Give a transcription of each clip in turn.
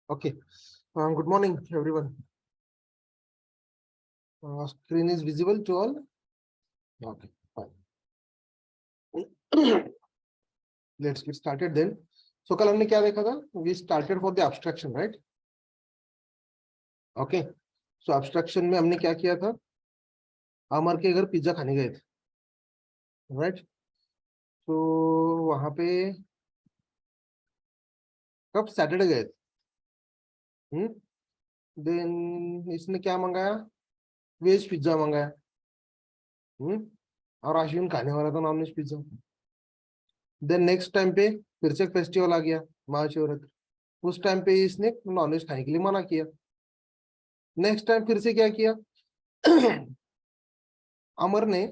Okay. Good morning, everyone. Screen is visible to all. Okay, fine. Let's get started then. So कल हमने क्या देखा था? We started for the abstraction, right? Okay. So abstraction में हमने क्या किया था? अमर के घर पिज्जा खाने गए थे, right? तो वहां पे कब सैटरडे गए थे? देन इसने क्या मंगाया? वेज पिज्जा मंगाया. और आशीन खाने वाला था non veg pizza. Then next time पे फिर से फेस्टिवल आ गया, महाशिवरात्रि. उस टाइम पे इसने नॉनवेज खाने के लिए मना किया. नेक्स्ट टाइम फिर से क्या किया? अमर ने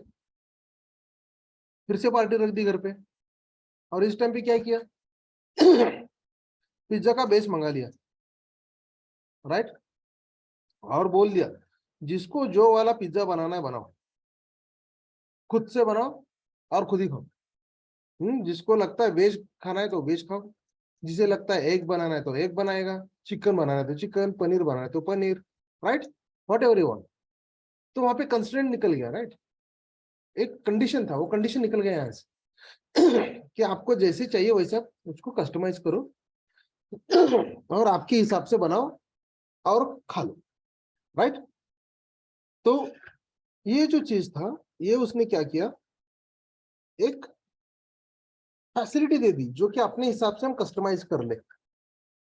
फिर से पार्टी रख दी घर पे. और इस टाइम पे क्या किया? पिज्जा का बेस मंगा लिया, राइट? और बोल दिया जिसको जो वाला पिज्जा बनाना है बनाओ, खुद से बनाओ और खुद ही खाओ. जिसको लगता है वेज खाना है तो वेज खाओ, जिसे लगता है एग बनाना है तो एग बनाएगा, चिकन बनाना है तो चिकन, पनीर बनाना है तो paneer, right? What ever you want. तो वहां पे कंस्ट्रेंट निकल गया, राइट? एक कंडीशन था, वो कंडीशन निकल गया यहाँ से कि आपको जैसे चाहिए वैसा उसको कस्टमाइज करो और आपके हिसाब से बनाओ और खा लो, राइट? तो ये जो चीज था, ये उसने क्या किया? एक फैसिलिटी दे दी जो कि अपने हिसाब से हम कस्टमाइज कर ले.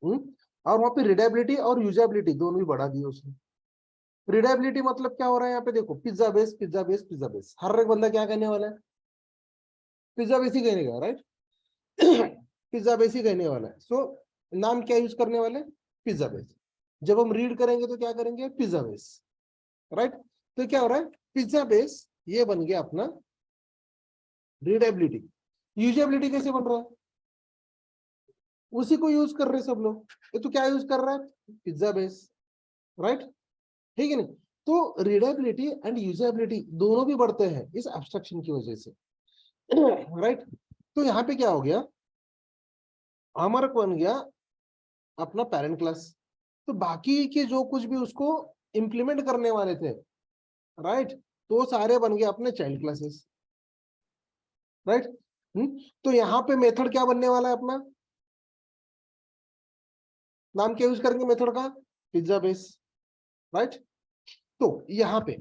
और वहां पे रिडेबिलिटी और यूजेबिलिटी दोनों ही बढ़ा दिए उसने. रिडेबिलिटी मतलब क्या हो रहा है यहाँ पे? देखो, pizza base, pizza base, pizza base. हर एक बंदा क्या कहने वाला है? पिज्जा बेस ही कहने का, राइट? पिज्जा बेस ही कहने वाला है. सो नाम क्या यूज करने वाले? Pizza base. जब हम रीड करेंगे तो क्या करेंगे? Pizza base, right? तो क्या हो रहा है? पिज्जा बेस ये बन गया अपना रीडेबिलिटी. यूजेबिलिटी कैसे बन रहा है? उसी को यूज कर रहे सब लोग. ये तो क्या यूज कर रहा है? Pizza base, right? ठीक है नहीं? तो रीडेबिलिटी एंड यूजेबिलिटी दोनों भी बढ़ते हैं इस एब्स्ट्रैक्शन की वजह से, राइट? तो यहाँ पे क्या हो गया? अमर बन गया अपना पेरेंट क्लास. तो बाकी के जो कुछ भी उसको इंप्लीमेंट करने वाले थे, राइट, तो सारे बन गए अपने चाइल्ड क्लासेस, राइट? तो यहाँ पे मेथड क्या बनने वाला है अपना? नाम क्या यूज करेंगे मेथड का? Pizza base, right? तो यहाँ पे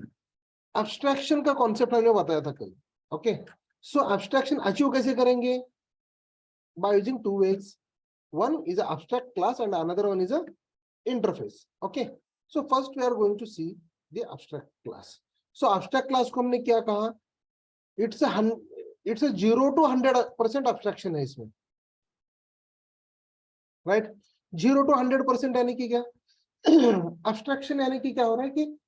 एब्स्ट्रैक्शन का कॉन्सेप्ट हमने बताया था कल. ओके. सो एब्स्ट्रैक्शन अचीव कैसे करेंगे? By using two ways. One is an abstract class and another one is a interface. Okay. So first we are going to see the abstract class. So abstract class को हमने क्या कहा? It's a 0 to 100% abstraction है इसमें, right? 0 to 100% यानी कि क्या? abstraction यानी कि क्या हो रहा है कि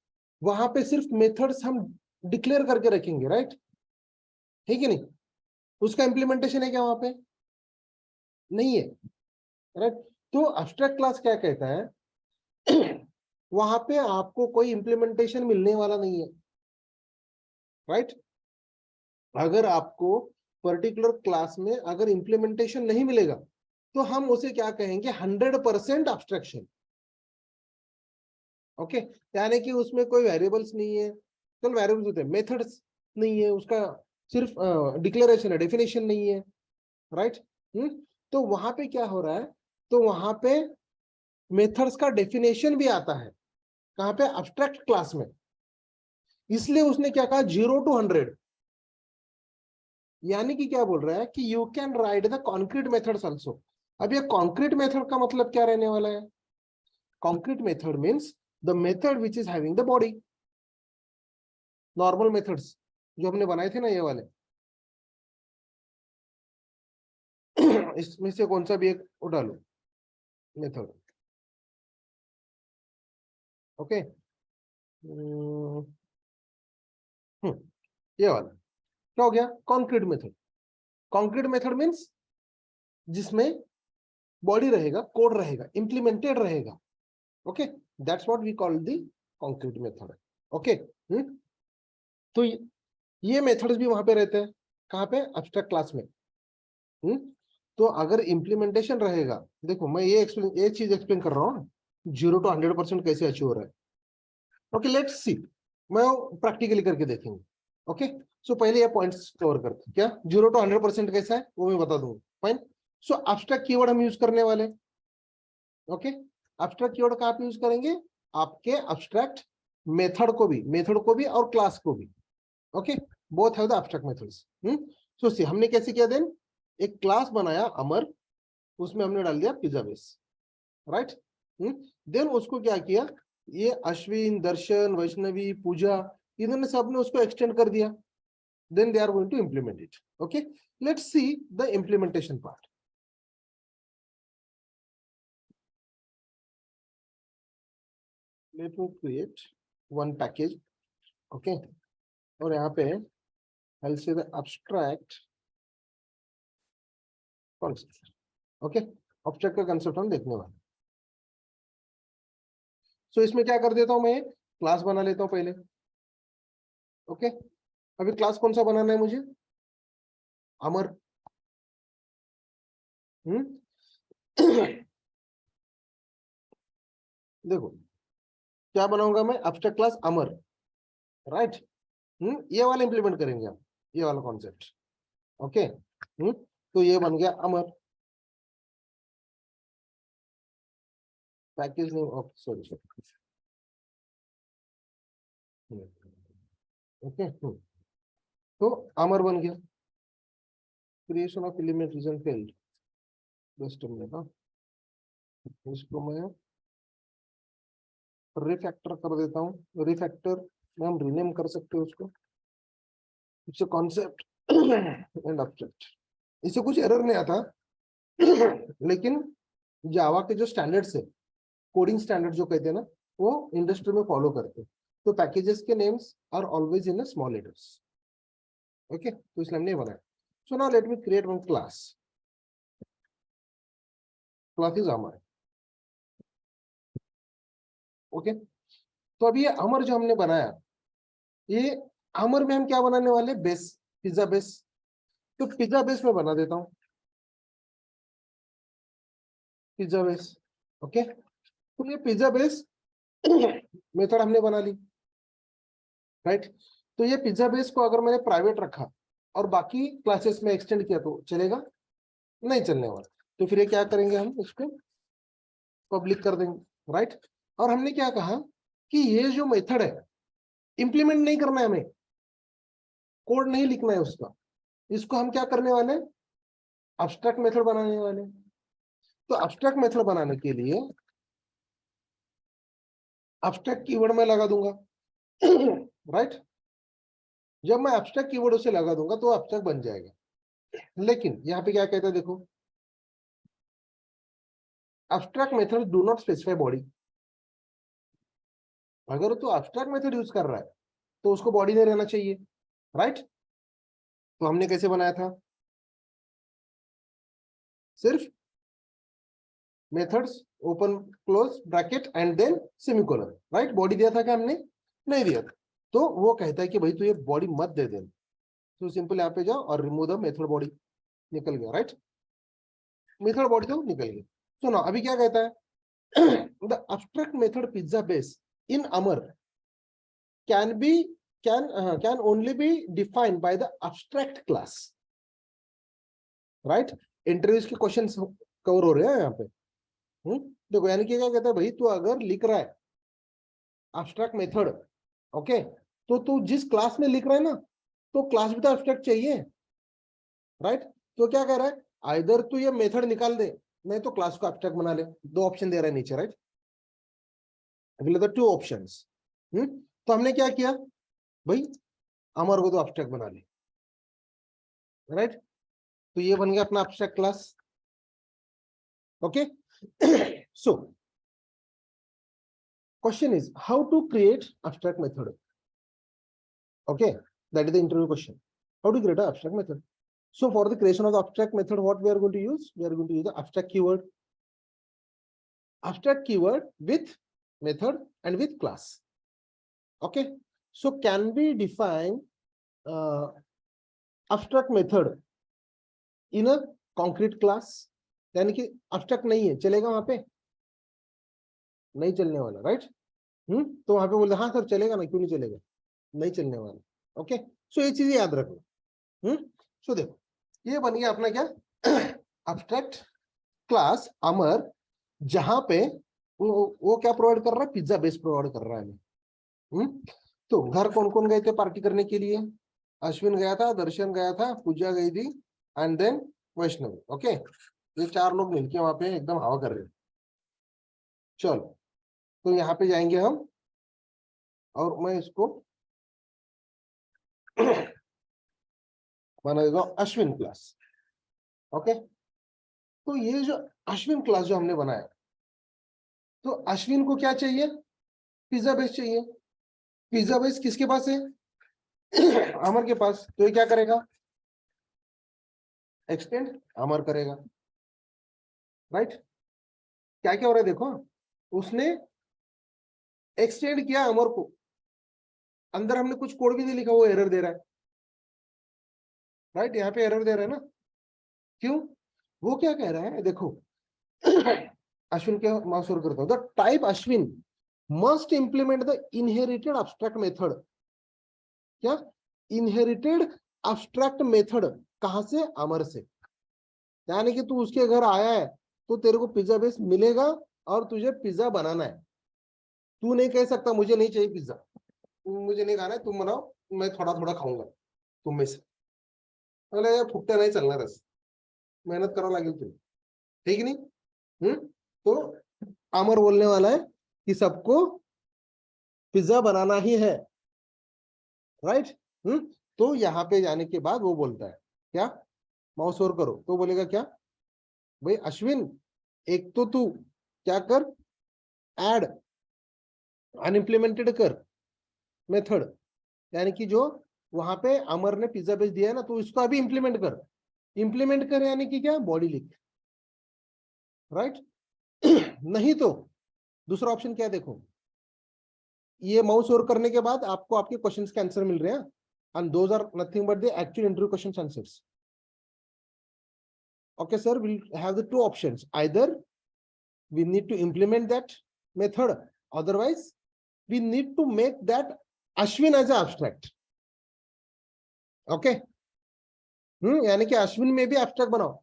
वहां पे सिर्फ मेथड्स हम डिक्लेयर करके रखेंगे, राइट? ठीक है नहीं? उसका इंप्लीमेंटेशन है क्या वहां पे? नहीं है, राइट? तो एब्स्ट्रैक्ट क्लास क्या कहता है? वहां पे आपको कोई इंप्लीमेंटेशन मिलने वाला नहीं है, राइट? अगर आपको पर्टिकुलर क्लास में अगर इंप्लीमेंटेशन नहीं मिलेगा तो हम उसे क्या कहेंगे? 100% एब्स्ट्रैक्शन. ओके. यानी कि उसमें कोई वेरिएबल्स नहीं है. चल वेरिएबल्स होते हैं, मेथड्स नहीं है, उसका सिर्फ डिक्लेरेशन है, डेफिनेशन नहीं है, राइट? तो वहां पे क्या हो रहा है? तो वहां पे मेथड्स का डेफिनेशन भी आता है. कहां पे? एब्स्ट्रैक्ट क्लास में. इसलिए उसने क्या कहा? 0 to 100. यानी कि क्या बोल रहा है कि you can write the concrete methods also. अब ये कॉन्क्रीट मेथड का मतलब क्या रहने वाला है? Concrete method means the method which is having the body. Normal methods जो हमने बनाए थे ना, ये वाले, इसमें से कौन सा भी एक उठा लो मेथड. ओके. ये वाला क्या हो गया? Concrete method. Concrete method means जिसमें बॉडी रहेगा, कोड रहेगा, इंप्लीमेंटेड रहेगा. Okay. That's what we call the concrete method. Okay. तो ये मेथड्स भी वहां पे रहते हैं. कहां पे? एब्स्ट्रैक्ट क्लास में. तो अगर इम्प्लीमेंटेशन रहेगा, देखो मैं ये चीज एक्सप्लेन कर रहा हूँ 0 to 100% कैसे अचीव हो रहा है। ओके लेट्स सी, मैं प्रैक्टिकली करके देखेंगे। ओके सो पहले ये पॉइंट्स कवर करते, क्या 0 to 100% कैसा है वो मैं बता दूंगा। फाइन, सो एब्स्ट्रैक्ट कीवर्ड हम यूज करने वाले। ओके एब्स्ट्रैक्ट कीवर्ड का आप यूज करेंगे आपके एब्स्ट्रैक्ट मेथड को भी और क्लास को भी। Okay both have the abstract methods. So see हमने कैसे किया, देन एक क्लास बनाया अमर, उसमें हमने डाल दिया पिज्जा बेस, राइट। देन उसको क्या किया, ये अश्विन, दर्शन, वैष्णवी, पूजा, इन्होंने सबने उसको एक्सटेंड कर दिया। Then they are going to implement it. Okay let's see the implementation part. Let me create one package. Okay और यहाँ पे I'll say the abstract concept. Okay object का कंसेप्ट हम देखने वाले। सो इसमें क्या कर देता हूं, मैं क्लास बना लेता हूं पहले। ओके अभी क्लास कौन सा बनाना है मुझे, अमर। देखो क्या बनाऊंगा मैं, एब्स्ट्रैक्ट क्लास अमर, राइट। ये वाला इंप्लीमेंट करेंगे हम, ये वाला कॉन्सेप्ट। ओके तो ये बन गया Amar. Package name of sorry okay तो अमर बन गया। Creation of element reason failed, just a minute. इसको मैं रिफैक्टर कर देता हूँ। रिफैक्टर में हम रीनेम कर सकते हैं उसको, it's a concept and object. इससे कुछ एरर नहीं आता लेकिन जावा के जो स्टैंडर्ड्स है, कोडिंग स्टैंडर्ड जो कहते हैं ना, वो इंडस्ट्री में फॉलो करते हैं। तो पैकेजेस के names are always in small letters. Okay तो इसलिए हमने बनाया। So now let me create one class. Class is Amar. Okay तो अभी ये अमर जो हमने बनाया, ये अमर में हम क्या बनाने वाले, बेस, पिज्जा बेस। तो पिज्जा बेस में बना देता हूँ, पिज्जा बेस। ओके तो ये पिज्जा बेस मेथड हमने बना ली, राइट। तो ये पिज्जा बेस को अगर मैंने प्राइवेट रखा और बाकी क्लासेस में एक्सटेंड किया तो चलेगा, नहीं चलने वाला। तो फिर ये क्या करेंगे, हम इसको पब्लिक कर देंगे, राइट। और हमने क्या कहा कि ये जो मेथड है इंप्लीमेंट नहीं करना है हमें, कोड नहीं लिखना है उसका, इसको हम क्या करने वाले, एब्स्ट्रैक्ट मेथड बनाने वाले। तो एब्स्ट्रैक्ट मेथड बनाने के लिए एब्स्ट्रैक्ट कीवर्ड में लगा दूंगा राइट। जब मैं एब्स्ट्रैक्ट कीवर्ड उसे लगा दूंगा तो एब्स्ट्रैक्ट बन जाएगा। लेकिन यहाँ पे क्या कहता है, देखो abstract method do not specify body. अगर तो एब्स्ट्रैक्ट मेथड यूज कर रहा है तो उसको बॉडी नहीं रहना चाहिए, राइट। तो हमने कैसे बनाया था, सिर्फ methods open close bracket and then semicolon, right. Body दिया था क्या हमने, नहीं दिया था। तो वो कहता है कि भाई तू ये बॉडी मत दे दे। तो सिंपल यहाँ पे जाओ और रिमूव द मेथड बॉडी, निकल गया, राइट। मेथड बॉडी तो निकल गई। सुनो अभी क्या कहता है the abstract method pizza base in Amar can be can only be defined by the abstract class, right। Interviews के क्वेश्चंस कवर हो रहे हैं यहाँ पे। देखो यानी कि क्या कहता है, भाई तू अगर लिख रहा है एब्स्ट्रैक्ट मेथड, ओके, तो तू जिस क्लास में लिख रहा है ना, तो क्लास भी तो एब्स्ट्रैक्ट चाहिए, राइट। तो क्या कह रहा है, आइदर तू ये मेथड निकाल दे, नहीं तो क्लास को एब्स्ट्रैक्ट बना ले। दो ऑप्शन दे रहा है नीचे, राइट। Available two options. तो हमने क्या किया, भाई अमर को तो एब्स्ट्रैक्ट बना ले, राइट। तो ये बन गया अपना abstract class. Okay so question is how to create abstract method. Okay, that is the interview question. How to create an abstract method? So for the creation of the abstract method, what we are going to use, we are going to use the abstract keyword. Abstract keyword with method and with class. Okay, so can we define abstract method in a concrete class, यानी कि abstract नहीं है, चलेगा वहां पे? नहीं चलने वाला, राइट? तो वहां पे बोलते हाँ सर चलेगा ना, क्यों नहीं चलेगा? नहीं चलने वाला। ओके, सो ये चीजें याद रखो। सो देखो ये बन गया अपना क्या, अब्स्ट्रैक्ट क्लास अमर, जहां पे वो क्या प्रोवाइड कर रहा है, पिज्जा बेस प्रोवाइड कर रहा है हमें। तो घर कौन कौन गए थे पार्टी करने के लिए? अश्विन गया था, दर्शन गया था, पूजा गई थी, एंड देन वैष्णवी। ओके, ये 4 लोग मिलके वहां पे एकदम हवा कर रहे हैं। चलो, तो यहाँ पे जाएंगे हम, और मैं इसको बना देता हूँ अश्विन क्लास। ओके, तो ये जो अश्विन क्लास जो हमने बनाया, तो अश्विन को क्या चाहिए? पिज्जा बेस चाहिए। पिज्जा बेस किसके पास है? अमर के पास। तो ये क्या करेगा? एक्सटेंड अमर करेगा, राइट? क्या क्या हो रहा है देखो, उसने एक्सटेंड किया अमर को, अंदर हमने कुछ कोड भी नहीं लिखा, वो एरर दे रहा है, राइट? यहाँ पे एरर दे रहा है ना, क्यों? वो क्या कह रहा है देखो, अश्विन के माउस ओवर करता हूं, the type Ashwin must implement the inherited abstract method. क्या? इनहेरिटेड अब्स्ट्रैक्ट मेथड, कहां से? अमर से। यानी कि तू उसके घर आया है तो तेरे को पिज्जा बेस मिलेगा, और तुझे पिज्जा बनाना है। तू नहीं कह सकता मुझे नहीं चाहिए पिज्जा, मुझे नहीं खाना है, तुम बनाओ, मैं थोड़ा थोड़ा खाऊंगा तुम में से। अरे यार फुकटे नहीं चलना, रस मेहनत करो लागेल तुम, ठीक नहीं? तो अमर बोलने वाला है कि सबको पिज्जा बनाना ही है, राइट? तो यहाँ पे जाने के बाद वो बोलता है क्या, माउस ओवर करो तो बोलेगा क्या, भाई अश्विन एक तो तू क्या कर, ऐड अनइम्प्लीमेंटेड कर मेथड, यानी कि जो वहां पे अमर ने पिज्जा बेच दिया है ना, तो इसको अभी इंप्लीमेंट कर। इंप्लीमेंट कर यानी कि क्या, बॉडी लिख, राइट? नहीं तो दूसरा ऑप्शन क्या है देखो, ये माउस ओवर करने के बाद आपको आपके क्वेश्चंस के आंसर मिल रहे हैं, and those are nothing but the actual interview questions answers. Okay sir, we'll have the 2 options, either we need to implement that method, otherwise we need to make that Ashwin as an abstract. Okay, यानी कि अश्विन में भी abstract बनाओ,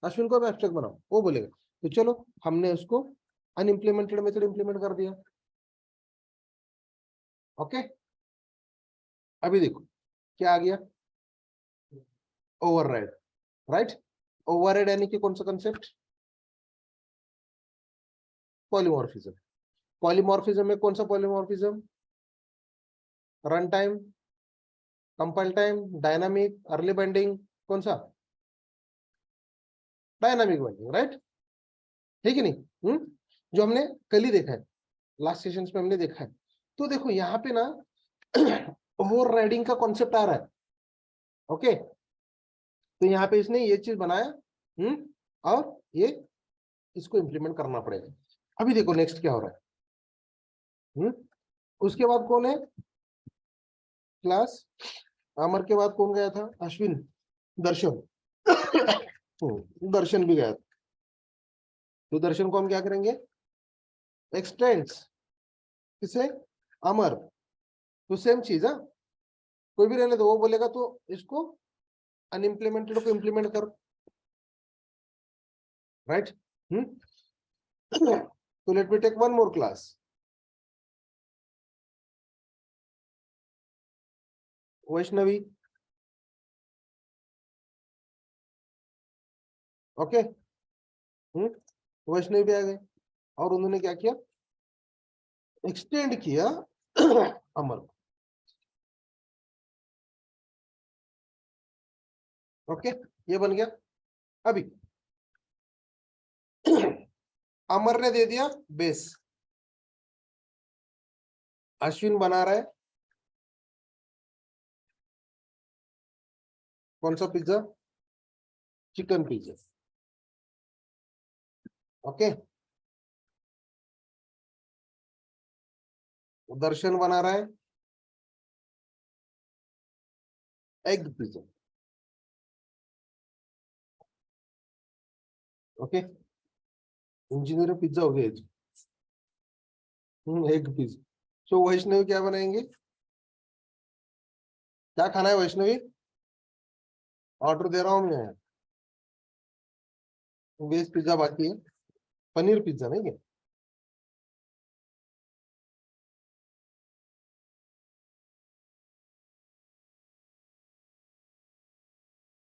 अश्विन को भी abstract बनाओ, वो बोलेगा। तो चलो हमने उसको अनइम्प्लीमेंटेड मेथड इंप्लीमेंट कर दिया। ओके, अभी देखो क्या आ गया, ओवरराइड, राइट? ओवरराइड यानी कि कौन सा कंसेप्ट, पॉलीमॉर्फिज्म। पॉलीमॉर्फिज्म में कौन सा polymorphism, run time, compile time, dynamic, early binding, कौन सा? Dynamic binding, right? ठीक है नहीं? जो हमने कल ही देखा है, लास्ट सेशंस में हमने देखा है। तो देखो यहाँ पे ना ओवरराइडिंग का कॉन्सेप्ट आ रहा है। ओके, तो यहाँ पे इसने ये चीज बनाया, और ये इसको इंप्लीमेंट करना पड़ेगा। अभी देखो नेक्स्ट क्या हो रहा है। उसके बाद कौन है क्लास, अमर के बाद कौन गया था, अश्विन, दर्शन। दर्शन भी गया था, तो दर्शन को हम क्या करेंगे, एक्सटेंड्स, किसे, अमर। तो सेम चीज है, कोई भी रहने दो, वो बोलेगा तो इसको अनइम्प्लीमेंटेड को इंप्लीमेंट कर, राइट? तो let me take one more class, Vaishnavi. Okay, Vaishnavi भी आ गए, और उन्होंने क्या किया, एक्सटेंड किया अमर को। ओके, ये बन गया। अभी अमर ने दे दिया बेस, अश्विन बना रहा है कौन सा पिज्जा, चिकन पिज्जा। ओके, दर्शन बना रहा है egg pizza. Okay, engineer pizza हो गया। Egg pizza. सो वैष्णवी क्या बनाएंगे? क्या खाना है वैष्णवी? ऑर्डर दे रहा हूँ मैं। वेज पिज्जा बाकी है, पनीर पिज्जा नहीं क्या?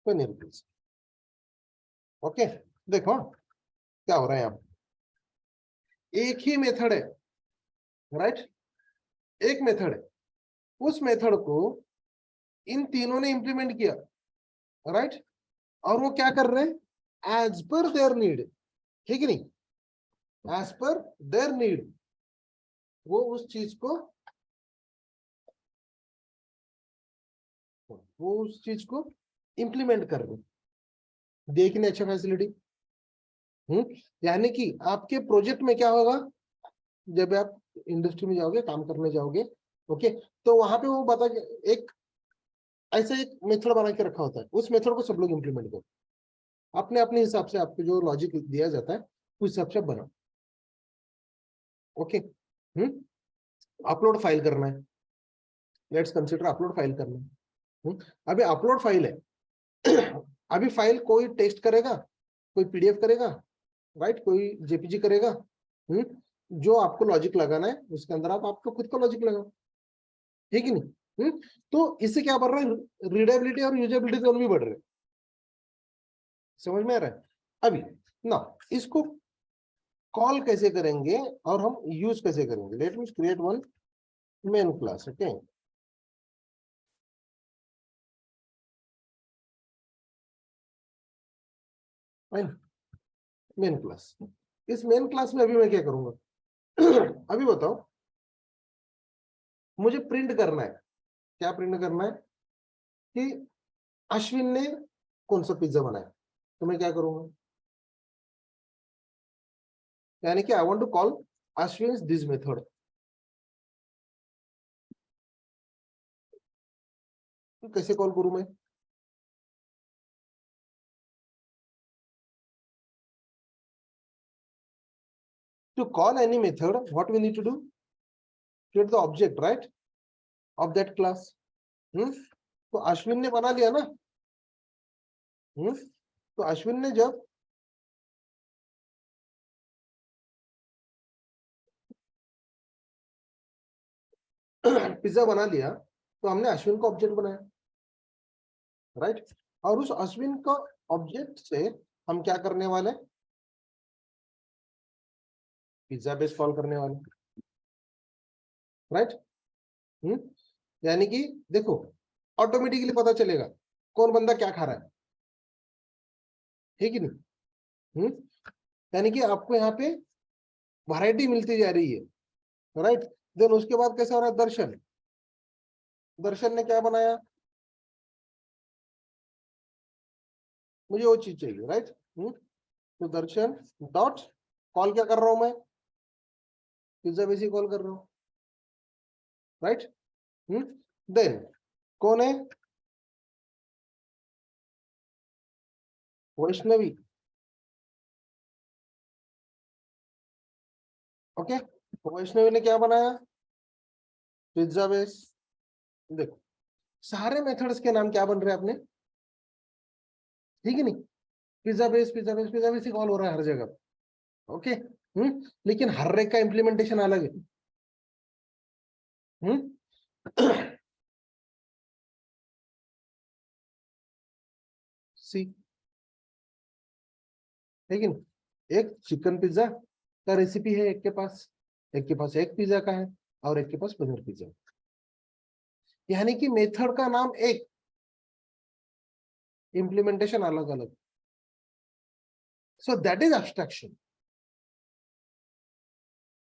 पनीर पिज्जा। ओके, देखो क्या हो रहा है यहाँ। एक ही मेथड है, राइट? एक मेथड है, उस मेथड को इन तीनों ने इंप्लीमेंट किया, राइट? और वो क्या कर रहे हैं? एज पर देयर नीड, ठीक है नहीं? एज पर देयर नीड वो उस चीज को, इंप्लीमेंट कर रहे हैं। देखने अच्छा फैसिलिटी। यानी कि आपके प्रोजेक्ट में क्या होगा, जब आप इंडस्ट्री में जाओगे, काम करने जाओगे, ओके, तो वहां पे वो बता एक ऐसे एक मेथड बना के रखा होता है, उस मेथड को सब लोग इंप्लीमेंट करो अपने अपने हिसाब से। आपको जो लॉजिक दिया जाता है उस हिसाब से बनाओ। ओके, अपलोड फाइल करना है, लेट्स कंसीडर अपलोड फाइल करना है। अभी अपलोड फाइल है अभी फाइल कोई टेस्ट करेगा, कोई पीडीएफ करेगा, राइट, कोई जेपीजी करेगा। जो आपको लॉजिक लगाना है उसके अंदर आप आपको खुद का लॉजिक लगाओ, ठीक है नहीं? तो इससे क्या बढ़ रहा है? रीडेबिलिटी और यूजेबिलिटी दोनों भी बढ़ रहे हैं। समझ में आ रहा है? अभी ना इसको कॉल कैसे करेंगे और हम यूज कैसे करेंगे? Late me create one main class. Okay, main class. इस मेन क्लास में अभी मैं क्या करूंगा अभी बताओ, मुझे प्रिंट करना है। क्या प्रिंट करना है? कि अश्विन ने कौन सा पिज्जा बनाया। तो मैं क्या करूंगा, यानी कि I want to call Ashwin this method. तो कैसे कॉल करूं मैं? To call any method, what we need to do? Create the object, right, of that class. तो अश्विन ने बना लिया ना। तो अश्विन ने जब पिज्जा बना लिया तो हमने अश्विन का ऑब्जेक्ट बनाया, राइट? और उस अश्विन का ऑब्जेक्ट से हम क्या करने वाले? पिज्जा बेस कॉल करने वाले, राइट? यानी कि देखो, ऑटोमेटिकली पता चलेगा कौन बंदा क्या खा रहा है, ठीक है नहीं? यानी कि आपको यहाँ पे वैरायटी मिलती जा रही है, राइट? देन उसके बाद कैसा हो रहा है? दर्शन, दर्शन ने क्या बनाया? मुझे वो चीज चाहिए, राइट? तो दर्शन डॉट कॉल क्या कर रहा हूं मैं? पिज्जा बेसिक कॉल कर रहा हूं, राइट? देन कौन है? वैष्णवी। ओके, वैष्णवी ने क्या बनाया? Pizza base. देखो, सारे मेथड्स के नाम क्या बन रहे हैं अपने, ठीक है नहीं? Pizza base, pizza base, pizza base ही कॉल हो रहा है हर जगह। ओके, लेकिन हर एक का इंप्लीमेंटेशन अलग है। सी, ठीक है नहीं? एक चिकन पिज्जा का रेसिपी है एक के पास एक पिज्जा का है, और एक के पास पनीर पिज्जा। यानी कि मेथड का नाम एक, इंप्लीमेंटेशन अलग अलग। So that is abstraction.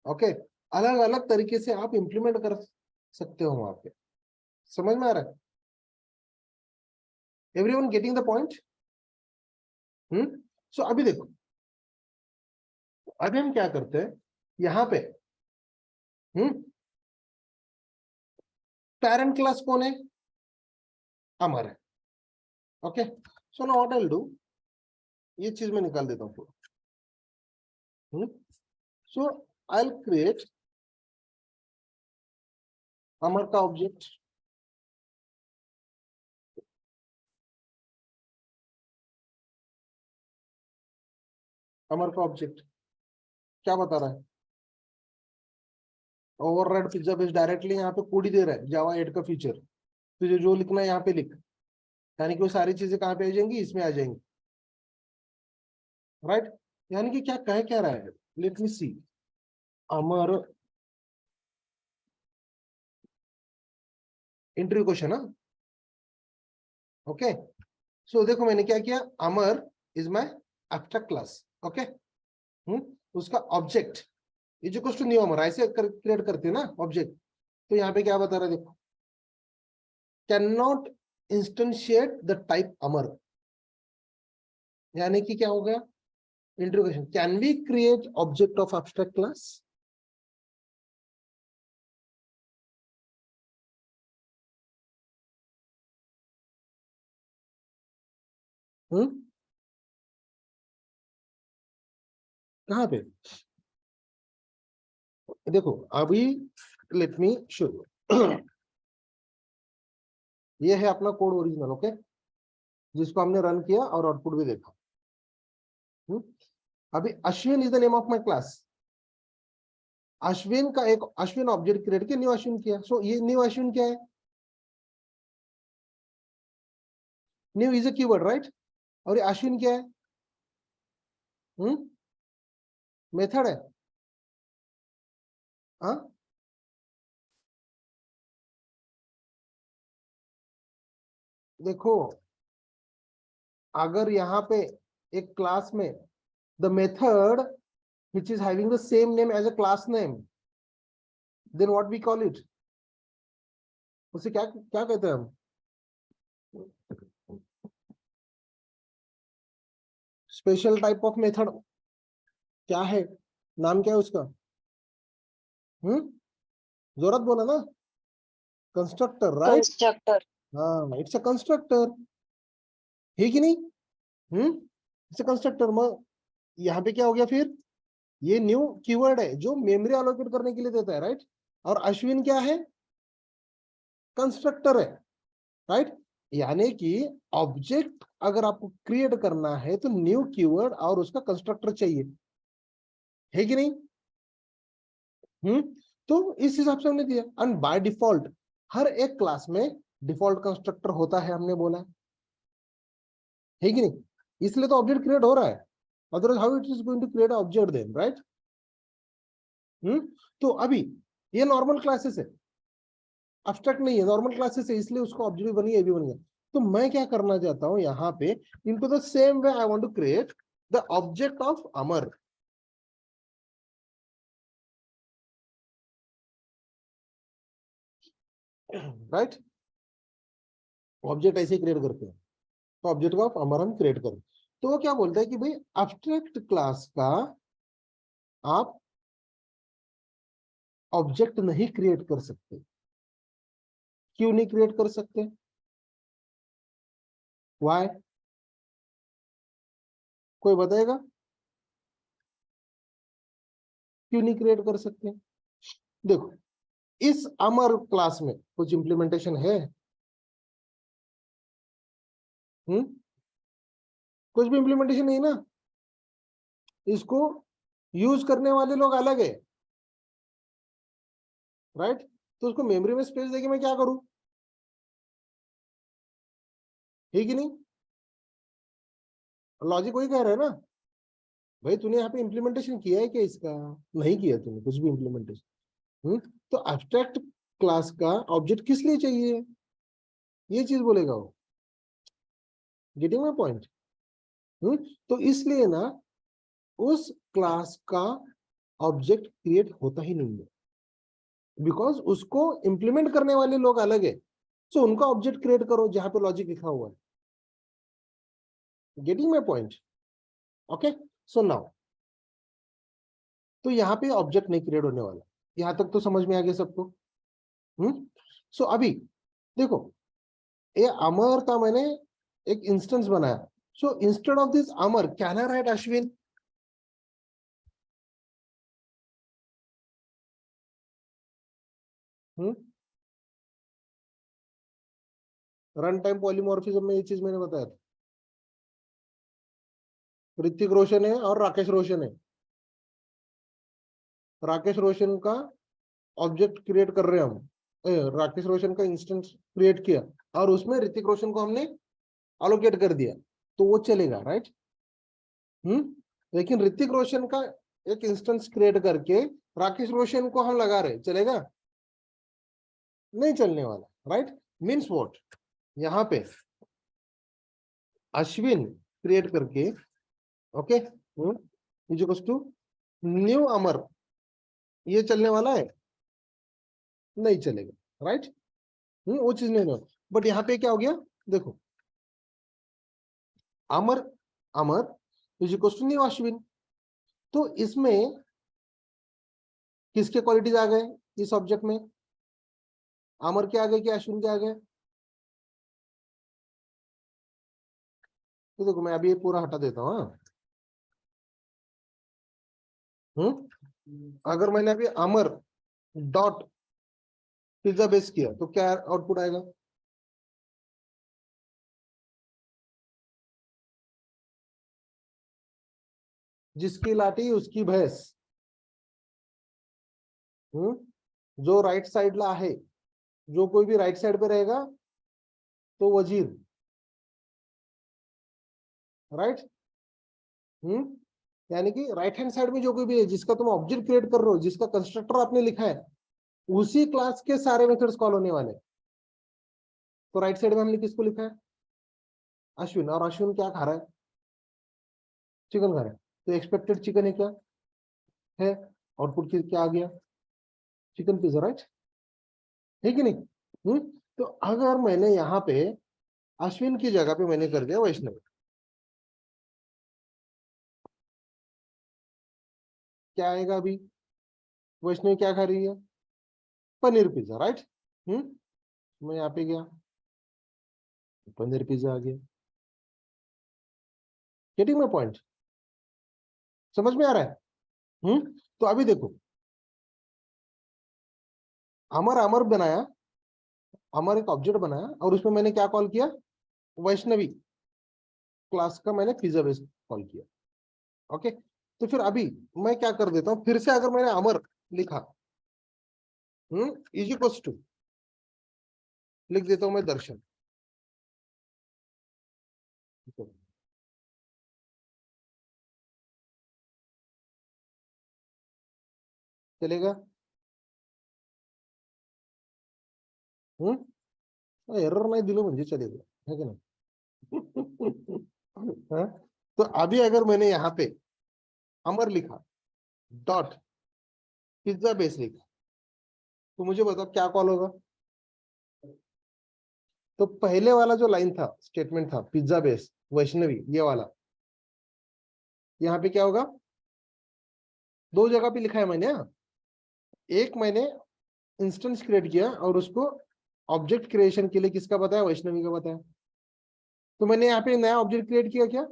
Okay, अलग अलग तरीके से आप इंप्लीमेंट कर सकते हो वहां पे। समझ में आ रहा है? Everyone getting the point? So अभी देखो, अभी हम क्या करते हैं यहाँ पे? पेरेंट क्लास कौन है? अमर है। Okay, so now what I will do, ये चीज मैं निकाल देता हूँ। सो आई विल क्रिएट अमर का ऑब्जेक्ट, अमर का ऑब्जेक्ट क्या बता रहा है, ओवरराइड पिज्जा बेस डायरेक्टली यहाँ पे कोड ही दे रहा है जावा 8 का फीचर, तुझे जो लिखना है यहाँ पे लिख, यानी कि वो सारी चीजें कहाँ पे आ जाएंगी, इसमें आ जाएंगी, राइट। यानी कि क्या कह क्या रहा है, let me see, Amar interview question, okay. So देखो मैंने क्या किया, Amar is my abstract class, okay. उसका object is equal to new Amar, ऐसे क्रिएट करते हैं ना ऑब्जेक्ट। तो यहाँ पे क्या बता रहा है देखो, can not instantiate the type Amar, यानी कि क्या हो गया, interrogation, can we create object of abstract class, कहाँ पे, देखो अभी लेट मी शो यू, ये है अपना कोड ओरिजिनल, ओके, जिसको हमने रन किया और आउटपुट भी देखा। अभी Ashwin is the name of my class, Ashwin का एक अश्विन ऑब्जेक्ट क्रिएट किया, न्यू अश्विन किया। सो ये न्यू अश्विन क्या है, new is a keyword, right. और ये अश्विन क्या है, मेथड है, हाँ। देखो अगर यहाँ पे एक क्लास में the method which is having the same name as a class name, then what we call it, उसे क्या क्या कहते हैं हम, स्पेशल टाइप ऑफ मेथड, क्या है, नाम क्या है उसका, जोरत बोला ना, कंस्ट्रक्टर, राइट, कंस्ट्रक्टर, हाँ इट्स अ कंस्ट्रक्टर, है कि नहीं, इट्स अ कंस्ट्रक्टर। मग यहाँ पे क्या हो गया फिर, ये न्यू कीवर्ड है जो मेमोरी अलोकेट करने के लिए देता है, राइट। और अश्विन क्या है, कंस्ट्रक्टर है, राइट। यानी कि ऑब्जेक्ट अगर आपको क्रिएट करना है तो न्यू कीवर्ड और उसका कंस्ट्रक्टर चाहिए, है कि नहीं, तो इस हिसाब से हमने दिया। एंड बाय डिफॉल्ट हर एक क्लास में डिफॉल्ट कंस्ट्रक्टर होता है, हमने बोला है कि नहीं, इसलिए तो ऑब्जेक्ट क्रिएट हो रहा है, otherwise how it is going to create object then, right. तो अभी ये नॉर्मल क्लासेस है, एब्स्ट्रैक्ट नहीं है, नॉर्मल क्लासेस है, इसलिए उसको ऑब्जेक्ट भी बनी है, भी बन गया। तो मैं क्या करना चाहता हूं यहाँ पे, into the same way I want to create the object of Amar, right. Object ऐसे क्रिएट करते हैं, तो ऑब्जेक्ट ऑफ अमर हम क्रिएट करें। तो वो क्या बोलता है कि भाई एब्स्ट्रैक्ट क्लास का आप ऑब्जेक्ट नहीं क्रिएट कर सकते, क्यों नहीं क्रिएट कर सकते, वाई, कोई बताएगा क्यों नहीं क्रिएट कर सकते। देखो इस अमर क्लास में कुछ इंप्लीमेंटेशन है, कुछ भी इंप्लीमेंटेशन नहीं ना, इसको यूज करने वाले लोग अलग है, राइट। तो उसको मेमोरी में स्पेस देके मैं क्या करूं, है कि नहीं, लॉजिक वही कह रहा है ना, भाई तूने यहाँ पे इंप्लीमेंटेशन किया है क्या इसका, नहीं किया तूने कुछ भी इंप्लीमेंटेशन। तो एब्स्ट्रैक्ट क्लास का ऑब्जेक्ट किस लिए चाहिए, ये चीज बोलेगा वो, गेटिंग माय पॉइंट। तो इसलिए ना उस क्लास का ऑब्जेक्ट क्रिएट होता ही नहीं है, बिकॉज उसको इंप्लीमेंट करने वाले लोग अलग है। सो उनका ऑब्जेक्ट क्रिएट करो जहां पे लॉजिक लिखा हुआ है, getting my point, okay. So now तो यहाँ पे ऑब्जेक्ट नहीं क्रिएट होने वाला, यहां तक तो समझ में आ गया सबको। सो अभी देखो ये अमर का मैंने एक इंस्टेंस बनाया, so instead of this Amar can I right Ashwin, run time polymorphism में ये चीज मैंने बताया था। ऋतिक रोशन है और राकेश रोशन है। राकेश रोशन का ऑब्जेक्ट क्रिएट कर रहे हैं हम, राकेश रोशन का इंस्टेंस क्रिएट किया और उसमें ऋतिक रोशन को हमने अलोकेट कर दिया, तो वो चलेगा, राइट। लेकिन ऋतिक रोशन का एक इंस्टेंस क्रिएट करके राकेश रोशन को हम लगा रहे, चलेगा? नहीं चलने वाला, राइट। मीन्स व्हाट, यहाँ पे अश्विन क्रिएट करके, ओके, इज टू न्यू अमर, ये चलने वाला है? नहीं चलेगा, राइट। वो चीज नहीं होगा। बट यहाँ पे क्या हो गया, देखो, Amar Amar is equal to new Ashwin, तो इसमें किसके क्वालिटीज आ गए इस ऑब्जेक्ट में? अमर के आ गए कि अश्विन के आ गए? तो देखो मैं अभी ये पूरा हटा देता हूँ। अगर मैंने अभी अमर डॉट पिज्जा बेस किया तो क्या आउटपुट आएगा? जिसकी लाठी उसकी भैंस। जो राइट साइड ला है, जो कोई भी राइट साइड पे रहेगा तो वजीर, राइट। यानी कि राइट हैंड साइड में जो कोई भी है जिसका तुम ऑब्जेक्ट क्रिएट कर रहे हो, जिसका कंस्ट्रक्टर आपने लिखा है, उसी क्लास के सारे मेथड्स कॉल होने वाले। तो राइट साइड में हमने किसको लिखा है? अश्विन। और अश्विन क्या खा रहा है? चिकन खा रहा है, तो एक्सपेक्टेड चिकन है, क्या है आउटपुट? क्या आ गया? चिकन पिज्जा, राइट, है कि नहीं? तो अगर मैंने यहाँ पे अश्विन की जगह पे मैंने कर दिया वैष्णव, क्या आएगा अभी? वैष्णवी क्या खा रही है? Paneer pizza, right. मैं यहाँ पे गया, पनीर पिज्जा आ गया। Getting my point? समझ में आ रहा है? तो अभी देखो, अमर अमर बनाया, अमर एक ऑब्जेक्ट बनाया और उसमें मैंने क्या कॉल किया? वैष्णवी क्लास का मैंने पिज्जा बेस कॉल किया, ओके। तो फिर अभी मैं क्या कर देता हूं, फिर से अगर मैंने अमर लिखा, इज इक्वल टू, लिख देता हूं मैं दर्शन, चलेगा? एरर नाही दिलं म्हणजे चलेगा, है कि नहीं? हाँ? तो अभी अगर मैंने यहाँ पे अमर लिखा डॉट पिज्जा बेस लिखा, तो मुझे बताओ क्या कॉल होगा? तो पहले वाला जो लाइन था, स्टेटमेंट था पिज्जा बेस वैष्णवी, ये वाला, यहाँ पे क्या होगा? दो जगह पे लिखा है मैंने, एक मैंने इंस्टेंस क्रिएट किया और उसको ऑब्जेक्ट क्रिएशन के लिए किसका बताया? वैष्णवी का बताया। तो मैंने यहाँ पे नया ऑब्जेक्ट क्रिएट किया क्या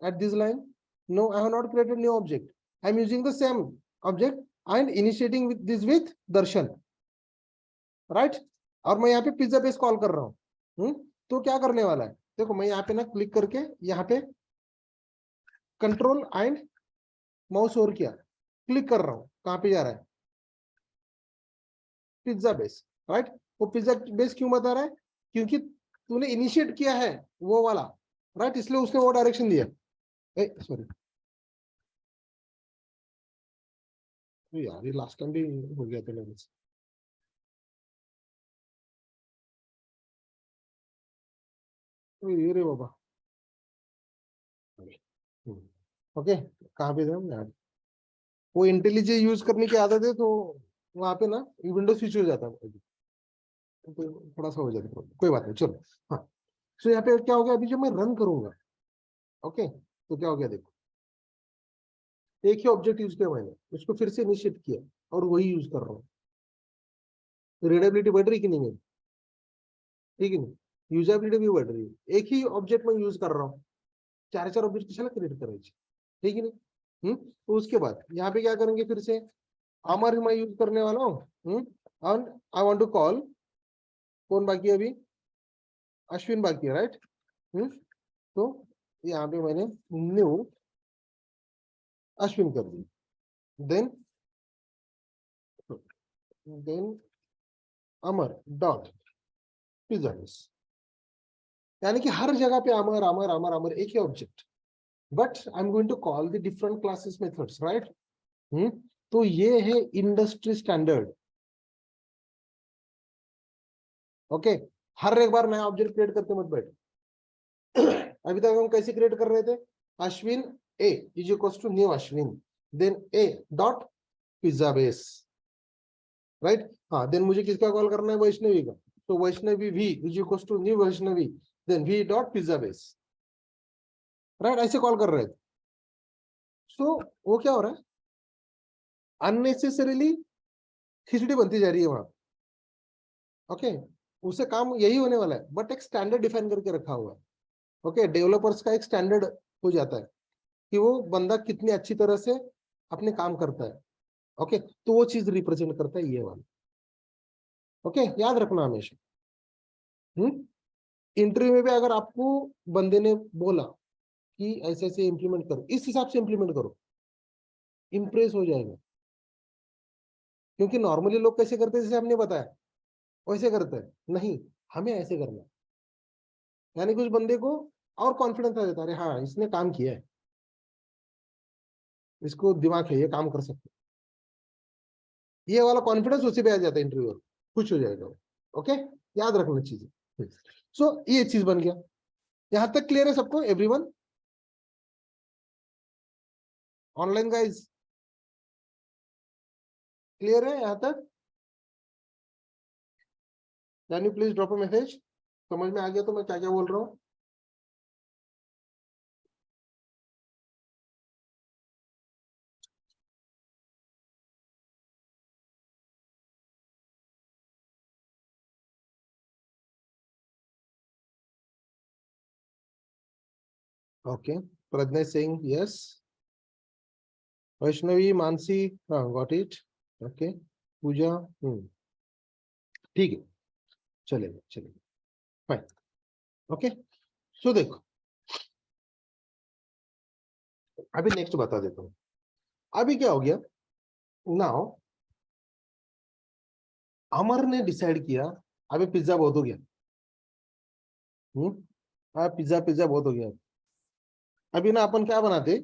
at this line? No, I have not created new object, I am using the same object and initiating with this with Darshan, right. और मैं यहाँ पे पिज्जा बेस कॉल कर रहा हूँ। तो क्या करने वाला है, देखो मैं यहाँ पे ना क्लिक करके यहाँ पे कंट्रोल एंड माउस ओवर किया, क्लिक कर रहा हूँ, कहाँ पे जा रहा है? Pizza base, right. वो पिज्जा बेस क्यों बता रहा है? क्योंकि तूने इनिशिएट किया है वो वाला, राइट, इसलिए उसने वो डायरेक्शन दिया। सॉरी यार, ये लास्ट टाइम भी हो गया था मेरे से। ये रे बाबा, ओके, कहाँ पे थे हम यार? वो इंटेलिजे यूज करने की आदत है, तो वहां पे ना विंडो स्विच हो जाता है, तो थोड़ा सा हो जाता है, कोई बात नहीं, चलो। हाँ, तो यहाँ पे क्या हो गया, अभी जब मैं रन करूंगा, ओके, तो क्या हो गया देखो, एक ही ऑब्जेक्ट यूज किया मैंने, उसको फिर से इनिशिएट किया और वही यूज कर रहा हूँ। रीडेबिलिटी बढ़ रही कि नहीं मेरी? ठीक है, नहीं यूजेबिलिटी भी बढ़ रही है, एक ही ऑब्जेक्ट में यूज कर रहा हूँ, चार चार ऑब्जेक्ट कशाला क्रिएट करायचे, ठीक है नहीं? तो उसके बाद यहाँ पे क्या करेंगे फिर से, अमर मैं यूज करने वाला हूँ। और आई वांट टू कॉल, कौन बाकी है अभी? अश्विन बाकी है, राइट? तो यहाँ पे मैंने न्यू अश्विन कर दी। देन अमर डॉट पिज्जा बेस। यानी कि हर जगह पे अमर अमर अमर अमर एक ही object, but I am going to call the different classes methods, right? तो ये है इंडस्ट्री स्टैंडर्ड। ओके, हर एक बार नया ऑब्जेक्ट क्रिएट करते मत बैठ। अभी तक हम कैसे क्रिएट कर रहे थे? Ashwin A is equal to new Ashwin, then A dot pizza base, right? हाँ, देन मुझे किसका कॉल करना है? वैष्णवी का। तो Vaishnavi V is equal to new Vaishnavi, then V dot pizza base, right? ऐसे कॉल कर रहे थे। सो वो क्या हो रहा है? अननेसेसरीली खिचड़ी बनती जा रही है वहां। ओके, उसे काम यही होने वाला है, बट एक स्टैंडर्ड डिफाइन करके रखा हुआ है। ओके, डेवलपर्स का एक स्टैंडर्ड हो जाता है कि वो बंदा कितनी अच्छी तरह से अपने काम करता है। ओके, तो वो चीज रिप्रेजेंट करता है ये वाला। ओके, याद रखना हमेशा। इंटरव्यू में भी अगर आपको बंदे ने बोला कि ऐसे ऐसे इंप्लीमेंट करो, इस हिसाब से इंप्लीमेंट करो, इंप्रेस हो जाएगा। क्योंकि नॉर्मली लोग कैसे करते हैं, जैसे हमने बताया वैसे करते हैं, नहीं, हमें ऐसे करना है। यानी कुछ बंदे को और कॉन्फिडेंस आ जाता है, अरे हाँ इसने काम किया है, इसको दिमाग है, ये काम कर सकते, ये वाला कॉन्फिडेंस उसी पे आ जाता है, इंटरव्यू खुश हो जाएगा। ओके, याद रखना चीजें। सो ये चीज बन गया। यहां तक क्लियर है सबको? एवरीवन ऑनलाइन गाइज क्लियर है यहां तक? Can you please drop a message? समझ में आ गया तो मैं क्या क्या बोल रहा हूँ? ओके, प्रज्ञा सिंह यस, वैष्णवी मानसी हाँ गॉट इट, ओके, पूजा ठीक है, चलेगा चलेगा, फाइन। ओके, सो देखो अभी नेक्स्ट बता देता हूँ। अभी क्या हो गया? नाउ अमर ने डिसाइड किया अभी पिज्जा बहुत हो गया। पिज्जा पिज्जा बहुत हो गया। अभी ना अपन क्या बनाते?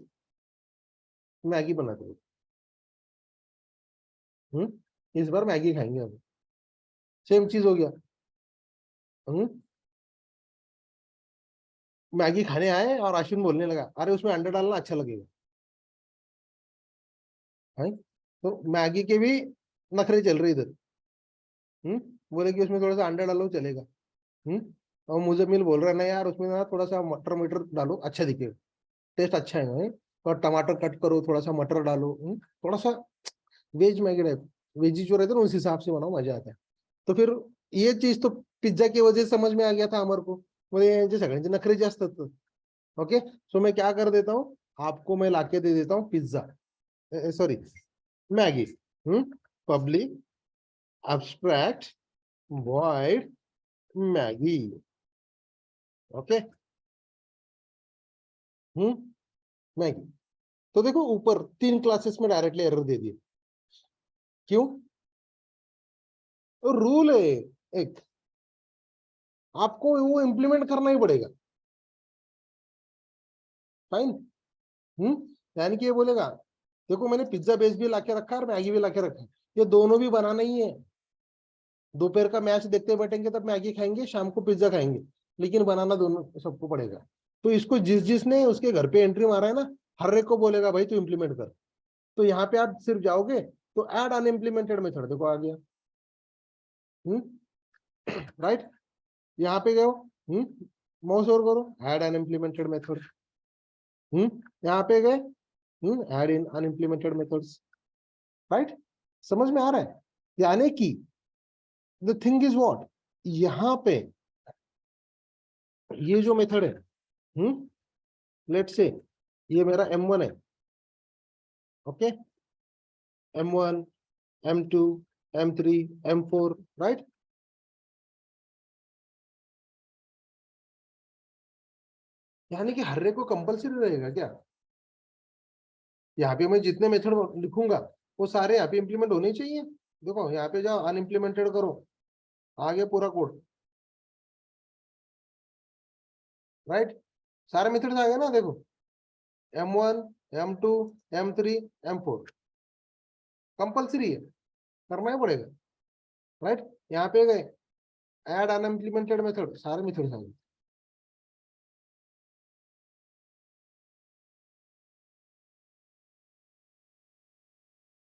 मैगी बनाते। इस बार मैगी खाएंगे अब। सेम चीज हो गया। हम्म मैगी खाने आए और अश्विन बोलने लगा, अरे उसमें अंडा डालना अच्छा लगेगा है। तो मैगी के भी नखरे चल रहे इधर। बोले कि उसमें थोड़ा सा अंडा डालो चलेगा। और मुझे मिल बोल रहा है ना यार, उसमें ना थोड़ा सा मटर मटर डालो, अच्छा दिखेगा, टेस्ट अच्छा है ना। और टमाटर कट करो, थोड़ा सा मटर डालो, थोड़ा सा वेज मैगी टाइप, वेजी जो रहते हैं ना उस हिसाब से बनाओ, मजा आता है। तो फिर ये चीज तो पिज्जा की वजह से समझ में आ गया था अमर को, म्हणजे यांचे सगळ्यांचे नखरे जास्त असतात। ओके, सो मैं क्या कर देता हूँ, आपको मैं लाके दे देता हूँ pizza, sorry Maggi, public abstract void Maggi. Okay, Maggi. तो देखो ऊपर 3 क्लासेस में डायरेक्टली एरर दे दिए। क्यों? तो रूल है एक, आपको वो इंप्लीमेंट करना ही पड़ेगा। फाइन। यानी कि ये बोलेगा देखो मैंने पिज्जा बेस भी लाके रखा है और मैगी भी लाके रखा है, ये दोनों भी बनाना ही है। दोपहर का मैच देखते बैठेंगे तब मैगी खाएंगे, शाम को पिज्जा खाएंगे, लेकिन बनाना दोनों सबको पड़ेगा। तो इसको जिस जिसने उसके घर पे एंट्री मारा है ना, हर एक को बोलेगा भाई तू इम्प्लीमेंट कर। तो यहाँ पे आप सिर्फ जाओगे तो ऐड अनइम्प्लीमेंटेड मेथड देखो आ गया। राइट, यहाँ पे गए, माउस ओवर करो, ऐड अनइम्प्लीमेंटेड मेथड। यहाँ पे गए, ऐड इन अनइम्प्लीमेंटेड मेथड्स। राइट, समझ में आ रहा है? यानी कि द थिंग इज व्हाट, यहाँ पे ये जो मेथड है, लेट से ये मेरा M1 है। Okay, M1 M2, M3, M4, right. यानी कि हर एक को कंपलसरी रहेगा क्या? यहाँ पे मैं जितने मेथड लिखूंगा वो सारे यहाँ पे इंप्लीमेंट होने चाहिए। देखो यहाँ पे जाओ, अनइम्प्लीमेंटेड करो, आगे पूरा कोड, राइट। सारे मेथड्स आ गए ना, देखो M1, M2, M3, M4 compulsory है, करना ही पड़ेगा, राइट। यहाँ पे गए, ऐड अनइम्प्लीमेंटेड मेथड, सारे मेथड्स आ गए।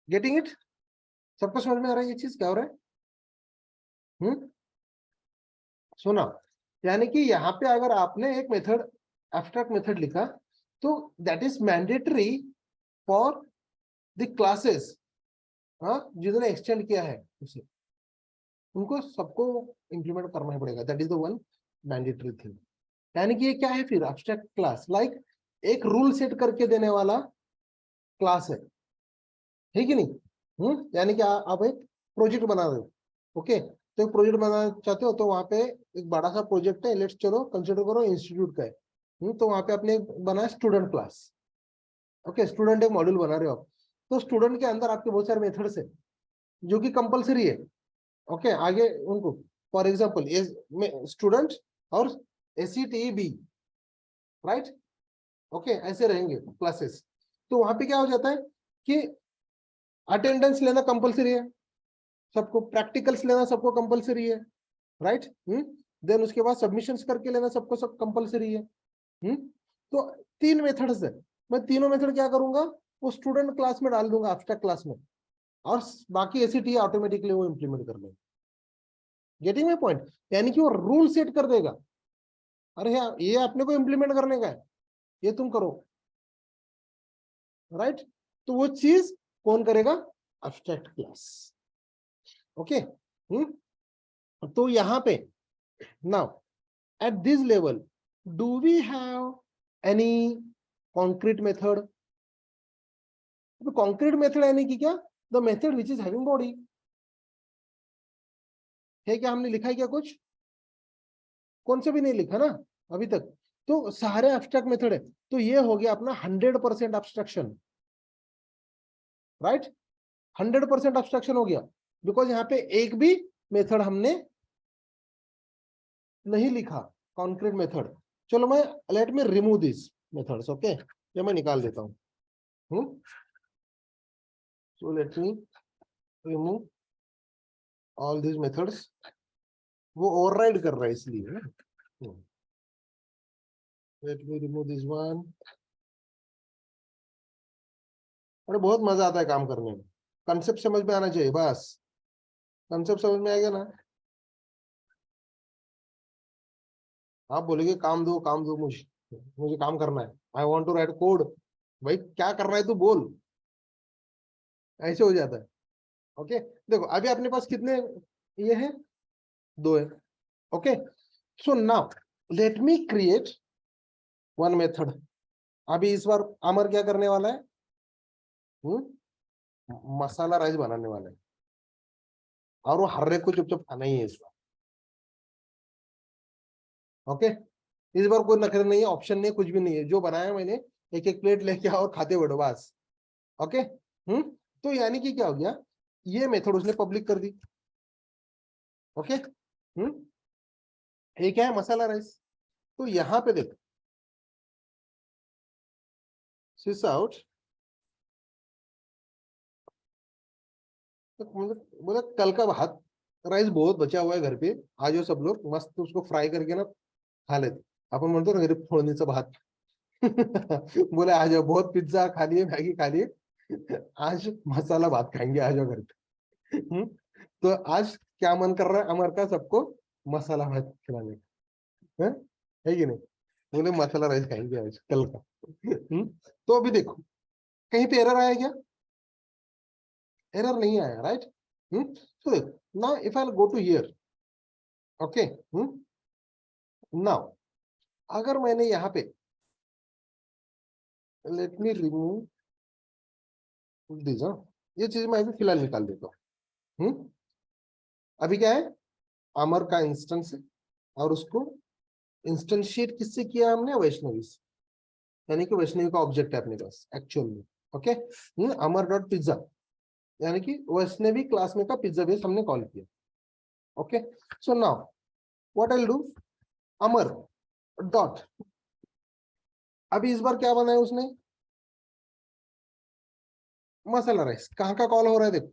Getting it? सबको समझ में आ रहा है ये चीज क्या हो रहा है? सुना? यानी कि यहाँ पे अगर आपने एक मेथड, एब्स्ट्रैक्ट मेथड लिखा, तो that is mandatory for the classes, हाँ, जिन्होंने एक्सटेंड किया है उसे, उनको सबको इंप्लीमेंट करना ही पड़ेगा। That is the one mandatory thing. यानी कि ये क्या है फिर? एब्स्ट्रैक्ट क्लास, लाइक एक रूल सेट करके देने वाला क्लास है कि नहीं? यानी कि आप एक प्रोजेक्ट बना रहे हो, ओके, तो एक प्रोजेक्ट बनाना चाहते हो, तो वहां पे एक बड़ा सा प्रोजेक्ट है, लेट्स चलो कंसिडर करो इंस्टीट्यूट का है। तो वहां पे आपने बनाया स्टूडेंट क्लास, ओके, स्टूडेंट एक मॉड्यूल बना रहे हो आप। तो स्टूडेंट के अंदर आपके बहुत सारे मेथड्स है जो कि कंपलसरी है, ओके, आगे उनको, फॉर एग्जाम्पल स्टूडेंट और ACTEB, राइट, ओके, ऐसे रहेंगे क्लासेस। तो वहां पे क्या हो जाता है कि अटेंडेंस लेना कंपलसरी है सबको, प्रैक्टिकल्स लेना सबको कंपलसरी है, राइट। देन उसके बाद सबमिशंस करके लेना सबको सब कंपलसरी है। तो 3 मेथड्स है, मैं तीनों मेथड क्या करूंगा, वो स्टूडेंट क्लास में डाल दूंगा, एब्स्ट्रैक्ट क्लास में, और बाकी ACTE ऑटोमेटिकली वो इंप्लीमेंट कर लेंगे। Getting my point? यानी कि वो रूल सेट कर देगा, अरे यार ये अपने को इंप्लीमेंट करने का है, ये तुम करो, राइट। तो वो चीज कौन करेगा? Abstract class, okay. तो यहां पे now at this level, do we have any concrete method? तो concrete method यानी कि क्या? The method which is having body है क्या? हमने लिखा है क्या कुछ? कौन से भी नहीं लिखा ना अभी तक। तो सारे एब्स्ट्रैक्ट मेथड है, तो ये हो गया अपना 100% एब्स्ट्रैक्शन, राइट। 100% एब्स्ट्रैक्शन हो गया, बिकॉज यहाँ पे एक भी मेथड हमने नहीं लिखा, कॉन्क्रीट मेथड। चलो मैं, late me remove this methods, okay, ये मैं निकाल देता हूँ। So let me remove all these methods. वो ओवरराइड कर रहा है इसलिए ना। Let me remove this one. अरे बहुत मजा आता है काम करने में, कंसेप्ट समझ में आना चाहिए बस। कंसेप्ट समझ में आ गया ना, आप बोलेंगे काम दो मुझे, मुझे काम करना है, I want to write code. भाई क्या करना है तू बोल, ऐसे हो जाता है, ओके। देखो अभी अपने पास कितने ये है? 2 है, okay. So now let me create one method. अभी इस बार अमर क्या करने वाला है? मसाला राइस बनाने वाला है, और वो हर एक को चुपचाप खाना ही है इस बार, ओके। इस बार कोई नखरे नहीं है, ऑप्शन नहीं, कुछ भी नहीं है, जो बनाया मैंने एक एक प्लेट लेके आओ और खाते बैठो बस, ओके। तो यानी कि क्या हो गया, ये मेथड उसने पब्लिक कर दी, ओके। ये क्या है? मसाला राइस। तो यहाँ पे देखो, स्विच आउट, तो बोला कल का भात राइस बहुत बचा हुआ है घर पे, आज वो सब लोग मस्त उसको फ्राई करके ना खा लेते, आपण म्हणतो ना घरी फोडणीचा भात। बोले आज बहुत पिज्जा खा लिए, मैगी खा लिए, आज मसाला भात खाएंगे, आ जाओ घर पे। तो आज क्या मन कर रहा है अमर का? सबको मसाला भात खिलाने का है कि नहीं? बोले मसाला राइस खाएंगे आज कल का। तो अभी देखो कहीं पे एरर आया क्या? एरर नहीं आया, राइट। सो देखो now if I go to here, okay, now अगर मैंने यहाँ पे, लेट मी रिमूव दिस, ये चीज मैं अभी फिलहाल निकाल देता हूँ। अभी क्या है, अमर का इंस्टेंस है और उसको इंस्टेंशिएट किससे किया हमने, वैष्णवी से, यानी कि वैष्णवी का ऑब्जेक्ट है अपने पास एक्चुअल में। ओके, अमर डॉट पिज्जा, यानी कि वैष्णवी क्लास में का पिज्जा बेस हमने कॉल किया। Okay, so now what I will do, Amar dot, अभी इस बार क्या बनाया उसने, मसाला राइस। कहाँ का कॉल हो रहा है देखो,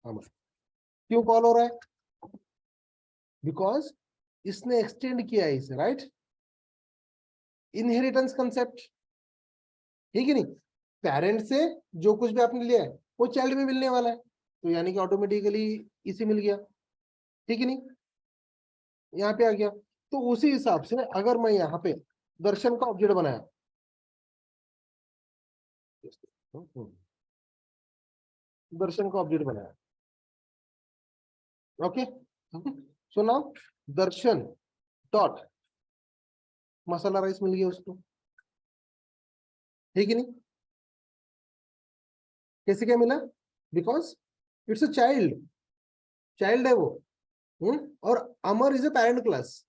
अमर। क्यों कॉल हो रहा है, बिकॉज इसने एक्सटेंड किया है इसे, राइट, इनहेरिटेंस कंसेप्ट, ठीक है नहीं, पेरेंट से जो कुछ भी आपने लिया है वो चाइल्ड में मिलने वाला है, तो यानी कि ऑटोमेटिकली इसे मिल गया, ठीक है नहीं, यहाँ पे आ गया। तो उसी हिसाब से अगर मैं यहाँ पे दर्शन का ऑब्जेक्ट बनाया, दर्शन का ऑब्जेक्ट बनाया, okay, so now Darshan dot masala rice मिल गया उसको, ठीक है नहीं, कैसे क्या मिला, because it's a child, child है वो। और Amar is a parent class,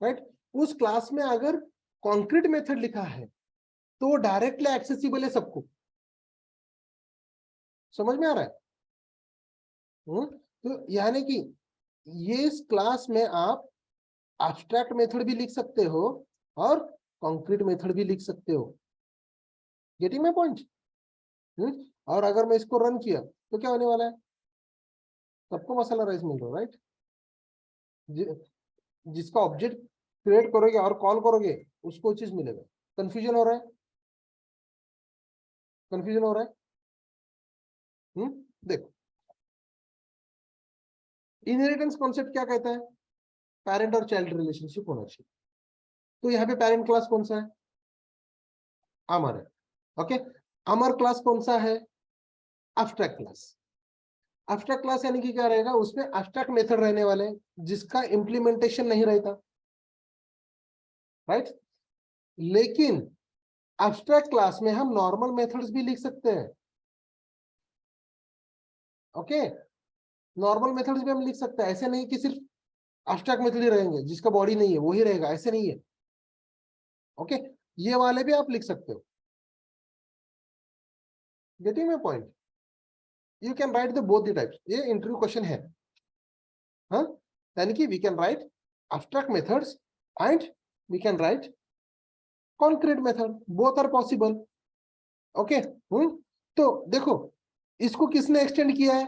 right. उस क्लास में अगर कॉन्क्रीट मेथड लिखा है तो डायरेक्टली एक्सेसिबल है सबको, समझ में आ रहा है। तो यानी कि ये इस क्लास में आप एब्स्ट्रैक्ट मेथड भी लिख सकते हो और कॉन्क्रीट मेथड भी लिख सकते हो, गेटिंग माय पॉइंट। और अगर मैं इसको रन किया तो क्या होने वाला है, सबको मसाला राइस मिल रहा है, राइट। जिसका ऑब्जेक्ट क्रिएट करोगे और कॉल करोगे उसको चीज मिलेगा। कंफ्यूजन हो रहा है, कंफ्यूजन हो रहा है। देखो, इनहेरिटेंस कॉन्सेप्ट क्या कहता है, पेरेंट और चाइल्ड रिलेशनशिप होना चाहिए। तो यहाँ पे पेरेंट क्लास कौन सा है, अमर है, ओके। अमर क्लास कौन सा है, एब्स्ट्रैक्ट क्लास। एब्स्ट्रैक्ट क्लास यानी कि क्या रहेगा, उसमें एब्स्ट्रैक्ट मेथड रहने वाले जिसका इंप्लीमेंटेशन नहीं रहता, राइट। लेकिन एब्स्ट्रैक्ट क्लास में हम नॉर्मल मेथड्स भी लिख सकते हैं, ओके। नॉर्मल मेथड्स भी हम लिख सकते हैं, ऐसे नहीं कि सिर्फ एब्स्ट्रैक्ट मेथड ही रहेंगे, जिसका बॉडी नहीं है वही रहेगा, ऐसे नहीं है, ओके। ये वाले भी आप लिख सकते हो, getting my point. You can write the both the types, ये इंटरव्यू क्वेश्चन है, हाँ। यानी कि we can write abstract methods and we can write concrete method, both are possible, okay. तो देखो, इसको किसने एक्सटेंड किया है,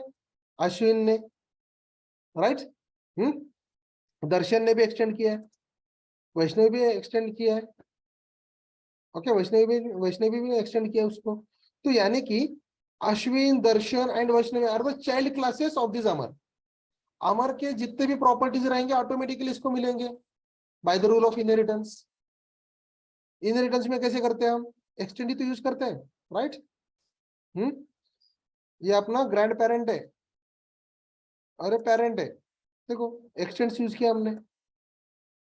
अश्विन ने, राइट। दर्शन ने भी एक्सटेंड किया है, वैष्णवी भी एक्सटेंड किया है, ओके। वैष्णवी भी एक्सटेंड किया है उसको। तो यानी कि Ashwin, Darshan and Vaishnavi are the child classes of this Amar. Amar के जितने भी प्रॉपर्टीज रहेंगे ऑटोमेटिकली इसको मिलेंगे by the rule of inheritance. Inheritance में कैसे करते हैं हम, एक्सटेंड ही तो यूज करते हैं, राइट। ये अपना ग्रैंड पेरेंट है, अरे पेरेंट है, देखो एक्सटेंड यूज किया हमने,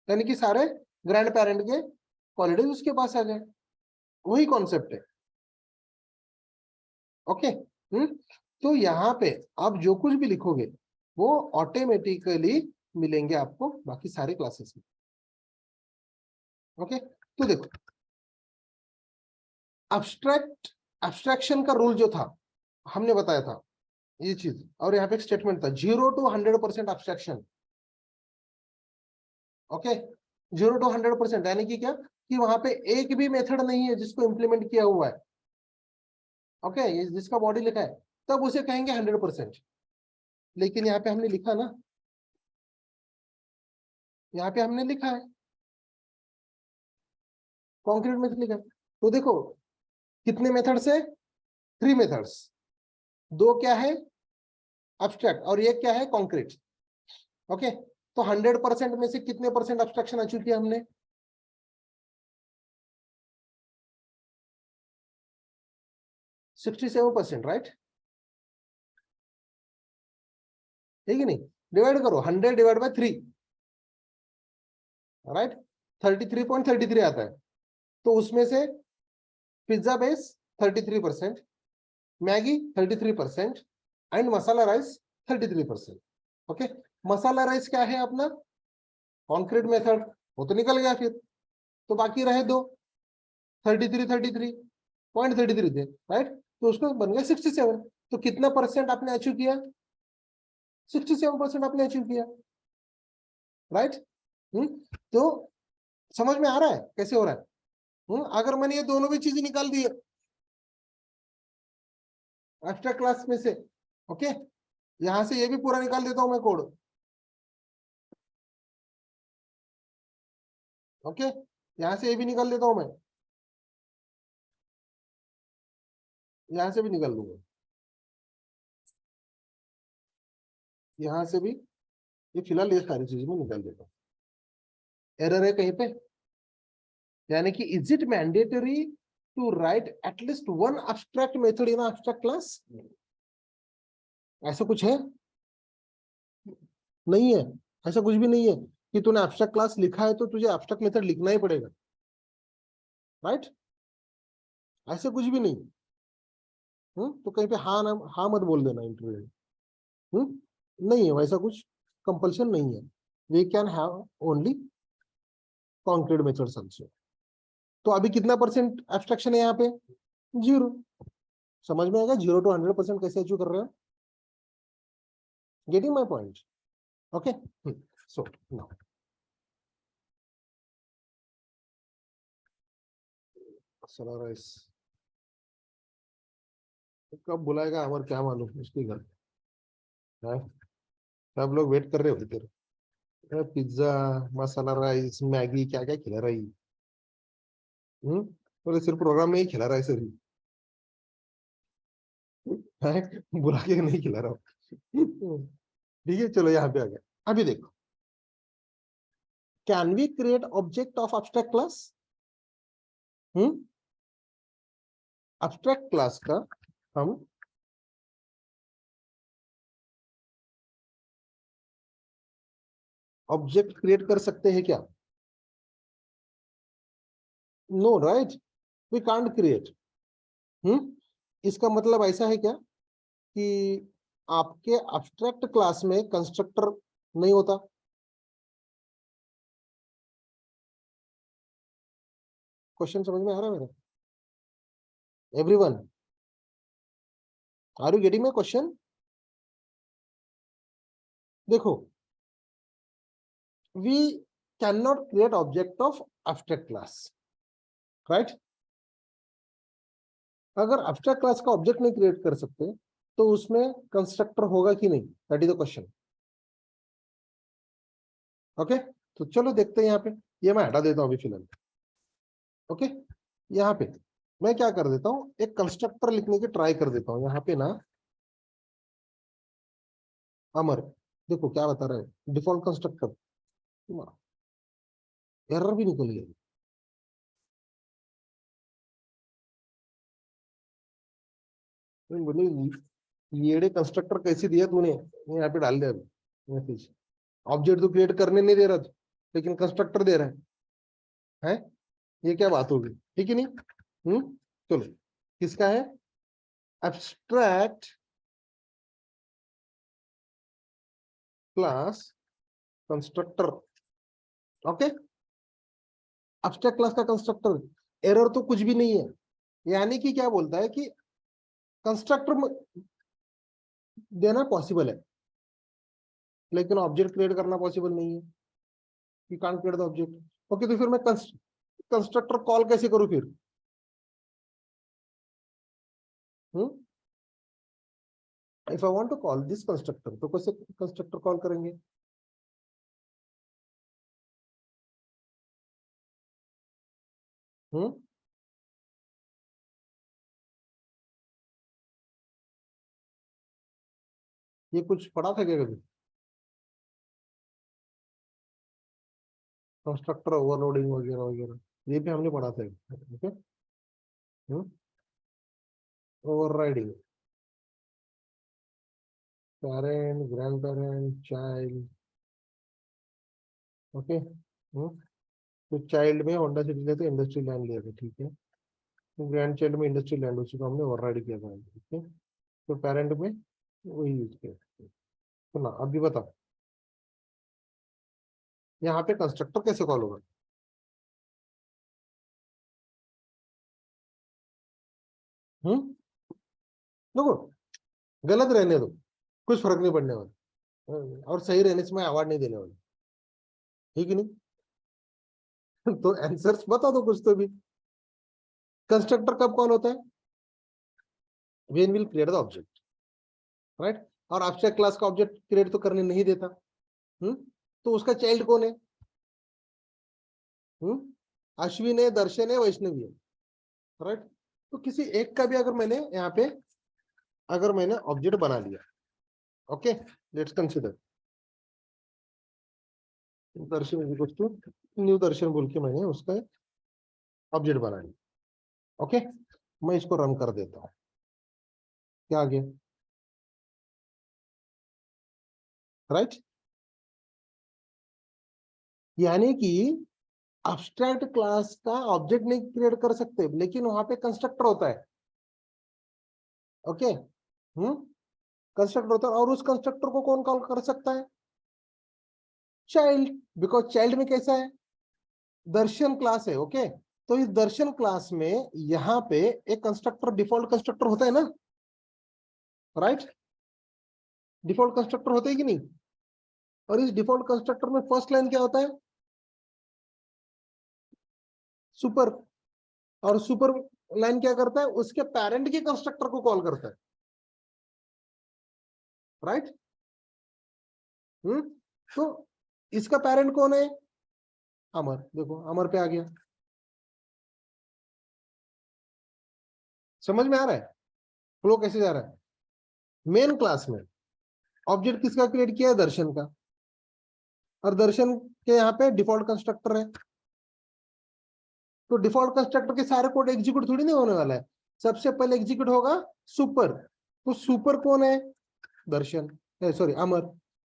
यानी कि सारे ग्रैंड पेरेंट के क्वालिटीज उसके पास आ गए, वही कॉन्सेप्ट है, ओके। तो यहाँ पे आप जो कुछ भी लिखोगे वो ऑटोमेटिकली मिलेंगे आपको बाकी सारे क्लासेस में, ओके। तो देखो, एब्स्ट्रैक्शन का रूल जो था हमने बताया था ये चीज, और यहाँ पे एक स्टेटमेंट था 0 to 100% एब्स्ट्रैक्शन, ओके। 0 to 100% यानी कि क्या, कि वहां पे एक भी मेथड नहीं है जिसको इंप्लीमेंट किया हुआ है, ओके, ये जिसका बॉडी लिखा है तब उसे कहेंगे 100%। लेकिन यहाँ पे हमने लिखा ना, यहाँ पे हमने लिखा है कॉन्क्रीट मेथड लिखा है। तो देखो कितने मेथड्स है, 3 मेथड्स, 2 क्या है एब्स्ट्रैक्ट और एक क्या है कॉन्क्रीट, ओके। तो 100% में से कितने परसेंट एब्स्ट्रैक्शन अचीव किया हमने, 67%, राइट। ठीक है नहीं, डिवाइड करो 100 डिवाइड बाय 3, राइट, 33.33 आता है। तो उसमें से pizza base 33%, Maggi 33% and masala rice 33%। Okay, masala rice क्या है अपना, कॉन्क्रीट मेथड, वो तो निकल गया फिर, तो बाकी रहे दो 33 थे, राइट, तो उसको बन गया 67। तो कितना परसेंट आपने अचीव किया, 67% आपने अचीव किया, राइट। तो समझ में आ रहा है कैसे हो रहा है। अगर मैंने ये दोनों भी चीजें निकाल दी एक्स्ट्रा क्लास में से, ओके, यहां से ये भी पूरा निकाल देता हूं मैं कोड, ओके, यहां से ये भी निकाल देता हूं मैं, यहां से भी निकाल लूंगा, यहां से भी, ये फिलहाल ये सारी चीजें मैं निकाल देता हूँ। एरर है कहीं पे, यानी कि is it mandatory to write at least one abstract method in abstract class, ऐसा कुछ है, नहीं है, ऐसा कुछ भी नहीं है कि तूने एब्स्ट्रैक्ट क्लास लिखा है तो तुझे एब्स्ट्रैक्ट मेथड लिखना ही पड़ेगा, राइट, ऐसा कुछ भी नहीं। तो कहीं पे हाँ ना हाँ मत बोल देना इंटरव्यू में। नहीं है वैसा कुछ, कंपल्शन नहीं है, we can have only concrete methods also. तो अभी कितना परसेंट एब्स्ट्रैक्शन है यहाँ पे, 0। समझ में आएगा 0 to 100% कैसे अचीव कर रहे हो, getting my point, okay. So now masala rice कब बुलाएगा हमारे क्या मालूम, उसके घर है, सब लोग वेट कर रहे होते तेरे, पिज्जा, मसाला राइस, मैगी, क्या क्या खिला रही। तो सिर्फ प्रोग्राम में ही खिला रहा है सर, है बुला के नहीं खिला रहा हूँ। ठीक है, चलो यहाँ पे आ गया। अभी देखो, can we create object of abstract class, abstract class का हम ऑब्जेक्ट क्रिएट कर सकते हैं क्या, no, right, we can't create. इसका मतलब ऐसा है क्या कि आपके एब्स्ट्रैक्ट क्लास में कंस्ट्रक्टर नहीं होता, क्वेश्चन समझ में आ रहा है मेरा, everyone, are you getting my question. देखो, we can not create object of abstract class, right. अगर एब्स्ट्रैक्ट क्लास का ऑब्जेक्ट नहीं क्रिएट कर सकते तो उसमें कंस्ट्रक्टर होगा कि नहीं, that is the question, okay. तो चलो देखते हैं यहाँ पे, ये मैं हटा देता हूँ अभी फिलहाल, ओके। यहाँ पे मैं क्या कर देता हूँ, एक कंस्ट्रक्टर लिखने की ट्राई कर देता हूँ यहाँ पे ना, अमर, देखो क्या बता रहा है, डिफॉल्ट कंस्ट्रक्टर, एरर भी निकल गया, बोले ये कंस्ट्रक्टर कैसे दिया तूने, यहाँ पे डाल दिया मैसेज, ऑब्जेक्ट तो क्रिएट करने नहीं दे रहा था लेकिन कंस्ट्रक्टर दे रहा है, ये क्या बात होगी, ठीक है नहीं। चलो, किसका है, abstract class constructor, okay, abstract class का कंस्ट्रक्टर, एरर तो कुछ भी नहीं है, यानी कि क्या बोलता है कि कंस्ट्रक्टर देना पॉसिबल है लेकिन ऑब्जेक्ट क्रिएट करना पॉसिबल नहीं है, you can't create the object, okay. तो फिर मैं कंस्ट्रक्टर कॉल कैसे करूं फिर, if I want to call this constructor तो कैसे कंस्ट्रक्टर कॉल करेंगे, ये कुछ पढ़ा था क्या कभी, कंस्ट्रक्टर ओवरलोडिंग वगैरह वगैरह ये भी हमने पढ़ा था, okay. Overriding, parent, grand parent, child, okay. तो चाइल्ड में होंडा सिटी लेते इंडस्ट्री लैंड लिया था, ठीक है। ग्रैंड चाइल्ड में इंडस्ट्रियल लैंड, उसी को हमने ओवरराइड किया था। ठीक है, तो पेरेंट में वही यूज किया। तो ना अभी बताओ यहाँ पे कंस्ट्रक्टर कैसे कॉल होगा? देखो, गलत रहने दो, कुछ फर्क नहीं पड़ने वाला, और सही रहने से मैं अवार्ड नहीं देने वाला, ठीक है नहीं? तो आंसर्स बता दो कुछ तो भी। कंस्ट्रक्टर कब कॉल होता है? When will create the object, right? और एब्स्ट्रैक्ट क्लास का ऑब्जेक्ट क्रिएट तो करने नहीं देता। तो उसका चाइल्ड कौन है? अश्विन है, दर्शन है, वैष्णवी है, राइट? तो किसी एक का भी अगर मैंने यहाँ पे अगर मैंने ऑब्जेक्ट बना लिया, okay, let's consider Darshan new Darshan बोल के मैंने उसका ऑब्जेक्ट बना लिया, ओके, मैं इसको रन कर देता हूँ, क्या आ गया? राइट? यानी कि अब्स्ट्रैक्ट क्लास का ऑब्जेक्ट नहीं क्रिएट कर सकते, लेकिन वहां पे कंस्ट्रक्टर होता है, ओके? कंस्ट्रक्टर होता है, और उस कंस्ट्रक्टर को कौन कॉल कर सकता है? चाइल्ड, बिकॉज चाइल्ड में कैसा है? दर्शन क्लास है, ओके? तो इस दर्शन क्लास में यहाँ पे एक कंस्ट्रक्टर, डिफॉल्ट कंस्ट्रक्टर होता है ना, राइट? डिफॉल्ट कंस्ट्रक्टर होता है कि नहीं? और इस डिफॉल्ट कंस्ट्रक्टर में फर्स्ट लाइन क्या होता है? सुपर। और सुपर लाइन क्या करता है? उसके पेरेंट के कंस्ट्रक्टर को कॉल करता है, राइट? तो इसका पेरेंट कौन है? अमर। देखो अमर पे आ गया, समझ में आ रहा है फ्लो कैसे जा रहा है? मेन क्लास में ऑब्जेक्ट किसका क्रिएट किया है? दर्शन का। और दर्शन के यहाँ पे डिफॉल्ट कंस्ट्रक्टर है, तो डिफॉल्ट कंस्ट्रक्टर के सारे कोड एग्जीक्यूट थोड़ी नहीं होने वाला है, सबसे पहले एग्जीक्यूट होगा सुपर। तो सुपर कौन है? दर्शन, सॉरी अमर।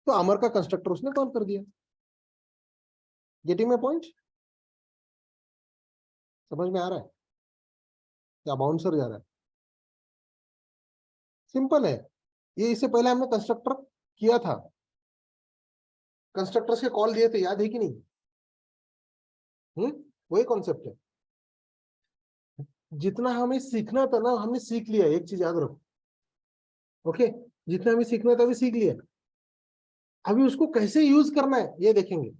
तो अमर का कंस्ट्रक्टर उसने कॉल कर दिया। Getting my point? समझ में आ रहा है? क्या बाउंसर जा रहा है? सिंपल है ये, इससे पहले हमने कंस्ट्रक्टर किया था, कंस्ट्रक्टर्स के कॉल दिए थे, याद है कि नहीं? वही कॉन्सेप्ट है। जितना हमें सीखना था ना हमने सीख लिया, एक चीज याद रखो, ओके? जितना हमें सीखना था अभी सीख लिया, अभी उसको कैसे यूज करना है ये देखेंगे।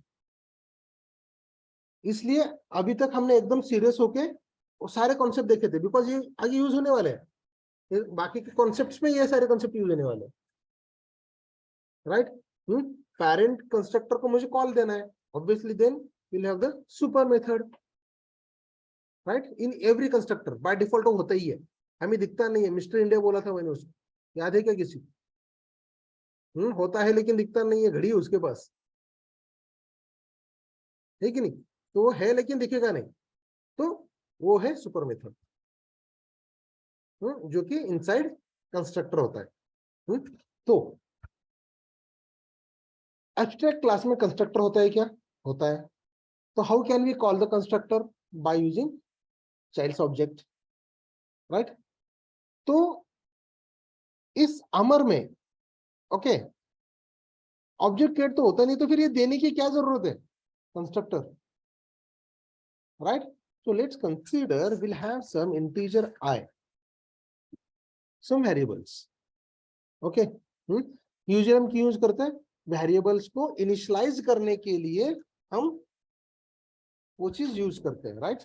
इसलिए अभी तक हमने एकदम सीरियस होके वो सारे कॉन्सेप्ट देखे थे, बिकॉज ये आगे यूज होने वाले हैं, बाकी के कॉन्सेप्ट्स में ये सारे कॉन्सेप्ट यूज होने वाले हैं, राइट? पेरेंट कंस्ट्रक्टर को मुझे कॉल देना है, obviously then will have the super method, right? In every constructor by default वो होता ही है, हमें दिखता नहीं है। मिस्टर इंडिया बोला था मैंने उसको, याद है क्या किसी? होता है लेकिन दिखता नहीं है, घड़ी है उसके पास, है कि नहीं? तो वो है लेकिन दिखेगा नहीं, तो वो है सुपर मेथड, जो कि इनसाइड कंस्ट्रक्टर होता है। तो एब्स्ट्रैक्ट क्लास में कंस्ट्रक्टर होता है क्या? होता है। तो how can we call the constructor? By using child's object, right? तो इस अमर में, ओके, ऑब्जेक्ट क्रिएट तो होता नहीं, तो फिर ये देने की क्या जरूरत है? Constructor, right? So let's consider we'll have some integer I, some variables, okay? User हम क्यों यूज करते हैं? वेरिएबल्स को इनिशियलाइज करने के लिए हम वो चीज यूज करते हैं, राइट?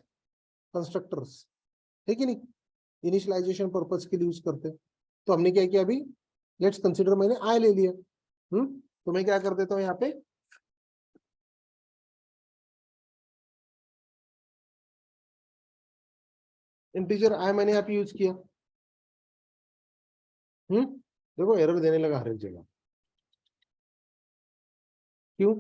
कंस्ट्रक्टर्स, है कि नहीं? इनिशियलाइजेशन पर्पस के लिए यूज करते हैं। तो हमने क्या किया अभी? लेट्स कंसिडर, मैंने आई ले लिया, तो मैं क्या कर देता हूं यहाँ पे? इंटीजर आई मैंने यहाँ पे यूज किया। देखो एरर देने लगा हर एक जगह, क्यों?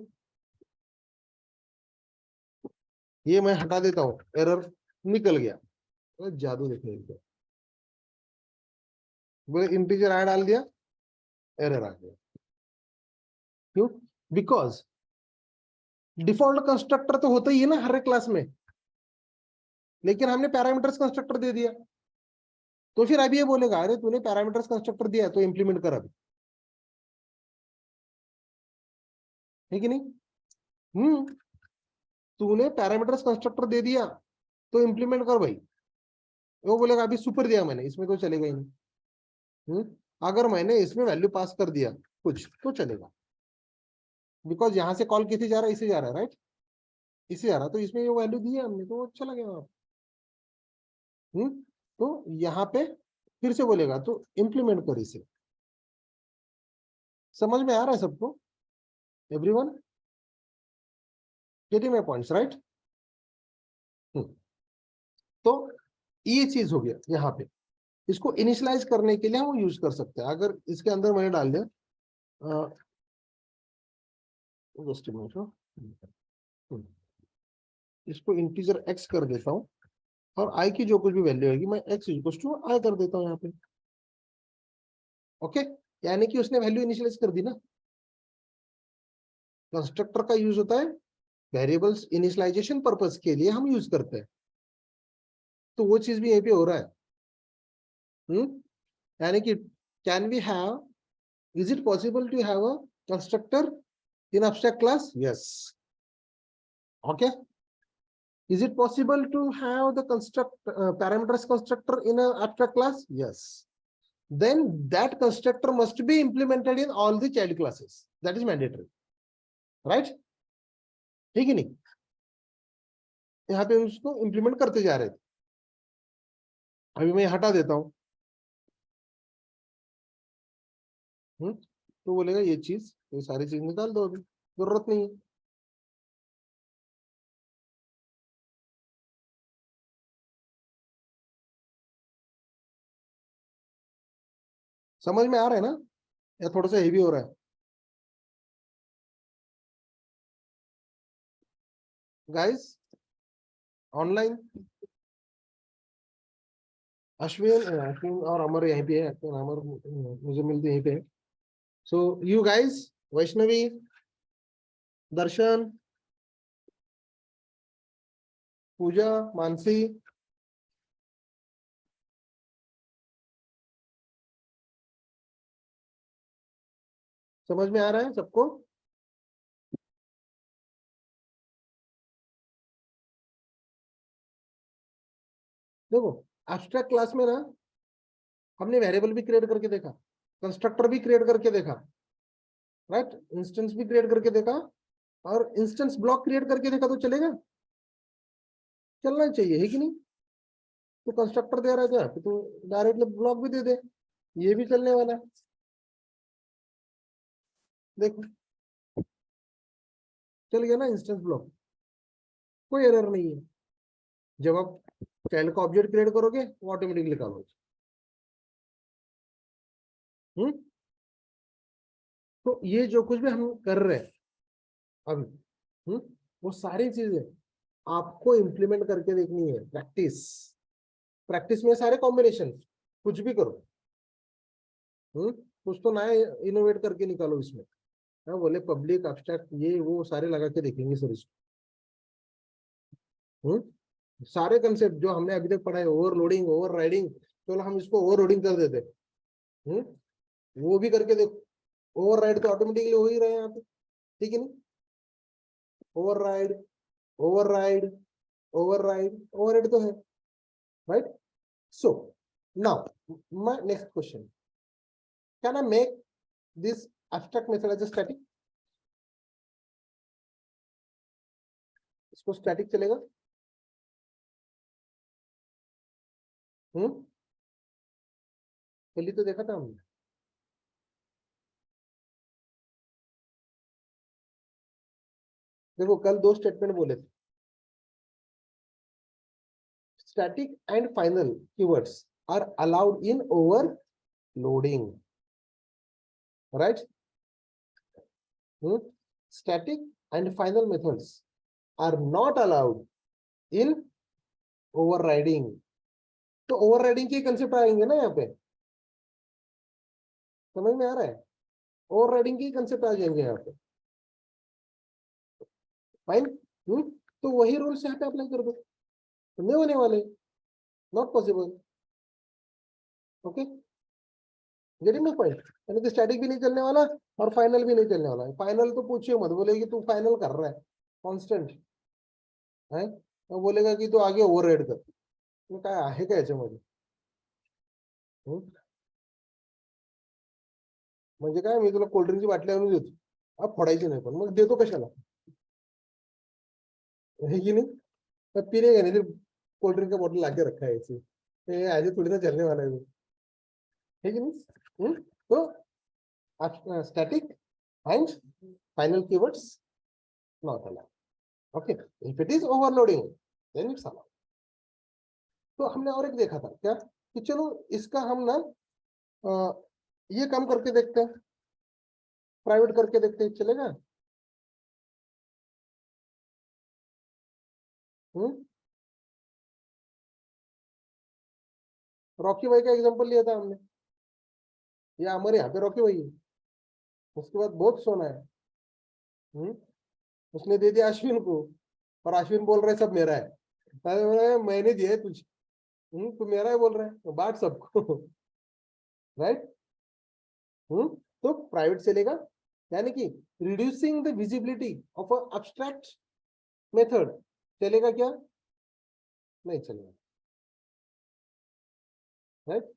ये मैं हटा देता हूँ, एरर निकल गया, तो जादू देखने लगा। बोले इंटीजर आई डाल दिया, एरर आ गया, क्यों? बिकॉज डिफॉल्ट कंस्ट्रक्टर तो होता ही है ना हर एक क्लास में, लेकिन हमने पैरामीटर्स कंस्ट्रक्टर दे दिया, तो फिर अभी ये बोलेगा अरे तूने पैरामीटर्स कंस्ट्रक्टर दिया तो इंप्लीमेंट कर अभी, है कि नहीं? तूने पैरामीटर्स कंस्ट्रक्टर दे दिया तो इंप्लीमेंट कर भाई। वो बोलेगा अभी सुपर दिया मैंने, इसमें तो चलेगा ही नहीं। अगर मैंने इसमें वैल्यू पास कर दिया कुछ तो चलेगा, बिकॉज यहां से कॉल किसे जा रहा है, इसे जा रहा है, राइट? इसे जा रहा है, तो इसमें ये वैल्यू दी है हमने तो अच्छा लगेगा। तो यहाँ पे फिर से बोलेगा तो इंप्लीमेंट कर इसे। समझ में आ रहा है सबको? Everyone getting my points, right? तो ये चीज हो गया यहाँ पे। इसको इनिशियलाइज करने के लिए हम यूज कर सकते हैं। अगर इसके अंदर मैंने डाल दिया जस्ट इसको इंटीजर x कर देता हूँ, और i की जो कुछ भी वैल्यू होगी मैं x इक्वल टू i कर देता हूँ यहाँ पे। ओके, यानी कि उसने वैल्यू इनिशियलाइज कर दी ना। कंस्ट्रक्टर का यूज होता है वेरिएबल्स इनिशियलाइजेशन पर्पस के लिए, हम यूज करते हैं, तो वो चीज भी यहीं पे हो रहा है। यानी कि can we have, is it possible to have a constructor in abstract class? Yes. Okay, is it possible to have the parameters constructor in an abstract class? Yes. Then that constructor must be implemented in all the child classes. That is mandatory, right? ठीक है नहीं? यहाँ पे उसको implement करते जा रहे थे, अभी मैं हटा देता हूँ। तो बोलेगा ये चीज, ये सारी चीज निकाल दो, अभी जरूरत नहीं है। समझ में आ रहा है ना, या थोड़ा सा हेवी हो रहा है गाइस? ऑनलाइन अश्विन और अमर यहीं पे है, अमर मुझे मिलते यहीं पे है। सो यू गाइस, वैष्णवी, दर्शन, पूजा, मानसी, समझ में आ रहा है सबको? देखो एब्स्ट्रैक्ट क्लास में ना हमने वेरिएबल भी क्रिएट करके देखा, कंस्ट्रक्टर भी क्रिएट करके देखा, राइट? इंस्टेंस भी क्रिएट करके देखा, और इंस्टेंस ब्लॉक क्रिएट करके देखा, तो चलेगा? चलना चाहिए, है कि नहीं? तो कंस्ट्रक्टर दे रहा है तो डायरेक्टली ब्लॉक भी दे दे, ये भी चलने वाला है। देखो चल गया ना इंस्टेंस ब्लॉक, कोई एरर नहीं है। जब आप चाइल्ड का ऑब्जेक्ट क्रिएट करोगे वो ऑटोमेटिकली काम हो। तो ये जो कुछ भी हम कर रहे हैं अभी, वो सारी चीजें आपको इम्प्लीमेंट करके देखनी है। प्रैक्टिस, प्रैक्टिस में सारे कॉम्बिनेशन, कुछ भी करो, कुछ तो नया इनोवेट करके निकालो इसमें। हाँ, बोले पब्लिक एब्स्ट्रैक्ट ये वो सारे लगा के देखेंगे सर इसको। सारे कंसेप्ट जो हमने अभी तक पढ़ा है, ओवरलोडिंग, ओवरराइडिंग, चलो हम इसको ओवरलोडिंग कर देते हैं, वो भी करके देखो। ओवरराइड तो ऑटोमेटिकली हो ही रहे हैं यहाँ पे, ठीक है नहीं? ओवरराइड, ओवरराइड, ओवरराइड, ओवरराइड तो है, right? So now my next question, can I make this abstract method as a static? इसको स्टैटिक चलेगा? पहले तो देखा था हमने। देखो कल दो स्टेटमेंट बोले थे, static and final keywords are allowed in overloading, right? Static and final methods are not allowed in overriding. तो ओवरराइडिंग के कंसेप्ट आएंगे ना यहाँ पे, समझ में आ रहा है? ओवरराइडिंग के कंसेप्ट आ जाएंगे यहाँ पे, फाइन। तो वही रूल्स यहाँ पे अप्लाई कर दो। तो नहीं होने वाले, not possible. Okay, getting my point. यानी कि स्टैटिक भी नहीं चलने वाला और फाइनल भी नहीं चलने वाला। फाइनल तो पूछिए मत, बोलेगी तू फाइनल कर रहा है कॉन्स्टेंट है, तो बोलेगा की तू आगे ओव्हरराइड कर। काय आहे का याच्यामध्ये? म्हणजे काय, मी तुला कोल्ड्रिंकची बाटली आणून देतो, हा फोडायची नाही, पण मग देतो कशाला? है की नहीं? मैं पीने का नहीं, सिर्फ कोल्ड ड्रिंक का बोतल लाके रखा है ऐसे, ऐसे थोड़ी ना चलने वाला है वो, है कि नहीं? तो static and final keywords not allowed. Okay, if it is overloading then it's allowed. तो हमने और एक देखा था क्या कि चलो इसका हम ना ये काम करके देखते हैं, प्राइवेट करके देखते हैं, चलेगा? रॉकी भाई का एग्जांपल लिया था हमने, ये हमारे यहाँ पे रॉकी भाई है, उसके बाद बहुत सोना है। उसने दे दिया अश्विन को, और अश्विन बोल रहा है सब मेरा है। अरे मैंने दिया है तुझे, तू मेरा है बोल रहा है, तो बांट सबको। राइट? तो प्राइवेट चलेगा, यानी कि reducing the visibility of a abstract method चलेगा क्या? नहीं चलेगा। राइट?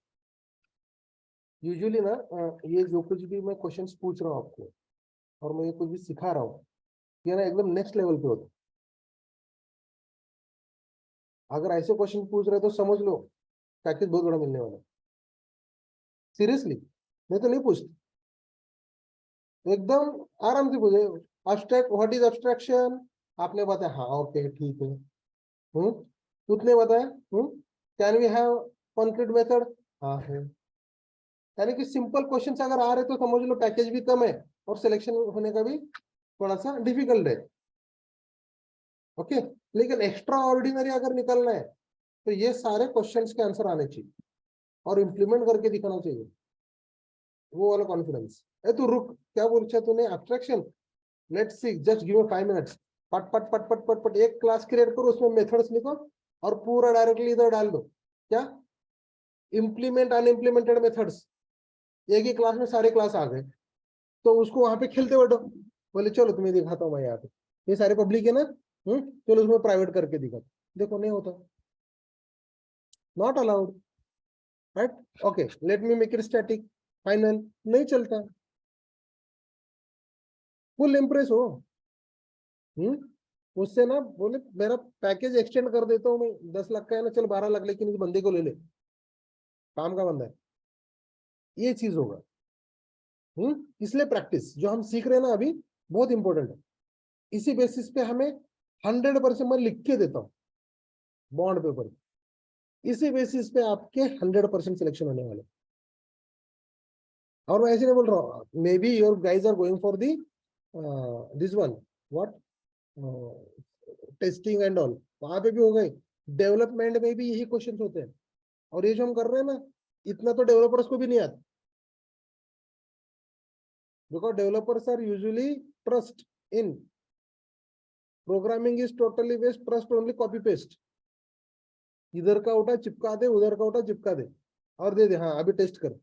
यूजुअली ना ये जो कुछ भी मैं क्वेश्चंस पूछ रहा हूँ आपको, और मैं ये कुछ भी सिखा रहा हूँ, ये ना एकदम नेक्स्ट लेवल पे होता है। अगर ऐसे क्वेश्चन पूछ रहे तो समझ लो पैकेज बहुत बड़ा मिलने वाला है। सीरियसली, मैं तो नहीं पूछती, एकदम आराम से पूछे। Abstract, what is abstraction? आपने बताया, हाँ ओके ठीक है। उसने बताया, can we have concrete method? हाँ है। यानी कि सिंपल क्वेश्चंस अगर आ रहे तो समझ लो पैकेज भी कम है और सिलेक्शन होने का भी थोड़ा सा डिफिकल्ट है। ओके, लेकिन एक्स्ट्रा ऑर्डिनरी अगर निकलना है तो ये सारे क्वेश्चंस के आंसर आने चाहिए और इम्प्लीमेंट करके दिखाना चाहिए, वो वाला कॉन्फिडेंस। ए तू रुक, क्या बोल रहा तूने? Abstraction, let's see, just give me 5 minutes. पट पट पट पट पट पट एक क्लास क्रिएट करो, उसमें मेथड्स लिखो और पूरा डायरेक्टली इधर डाल दो। क्या? इम्प्लीमेंट अनइम्प्लीमेंटेड मेथड्स, एक ही क्लास में सारे क्लास आ गए, तो उसको वहां पे खेलते बैठो। बोले चलो तुम्हें दिखाता हूँ मैं यहाँ पे, ये सारे पब्लिक है ना, चलो उसमें प्राइवेट करके दिखा। देखो नहीं होता, not allowed. Right? Okay, let me make it static, final नहीं चलता। फुल इम्प्रेस हो, उससे ना बोले मेरा पैकेज एक्सटेंड कर देता हूँ मैं, 10 लाख का है ना, चल 12 लाख, लेकिन इस बंदे को ले ले, काम का बंदा है। ये चीज होगा। इसलिए प्रैक्टिस जो हम सीख रहे हैं ना अभी, बहुत इंपॉर्टेंट है। इसी बेसिस पे हमें 100% मैं लिख के देता हूँ बॉन्ड पेपर, इसी बेसिस पे आपके 100% सिलेक्शन होने वाले। और मैं ऐसे नहीं बोल रहा हूँ, maybe your guys are going for the this one, what, testing and all, वहां पे भी हो गए। डेवलपमेंट में भी यही क्वेश्चन होते हैं, और ये जो हम कर रहे हैं ना, इतना तो डेवलपर्स को भी नहीं आता, because developers are usually trust in programming, is totally based trust only copy paste, इधर का उठा चिपका दे, उधर का उठा चिपका दे और दे दे, हाँ अभी टेस्ट कर।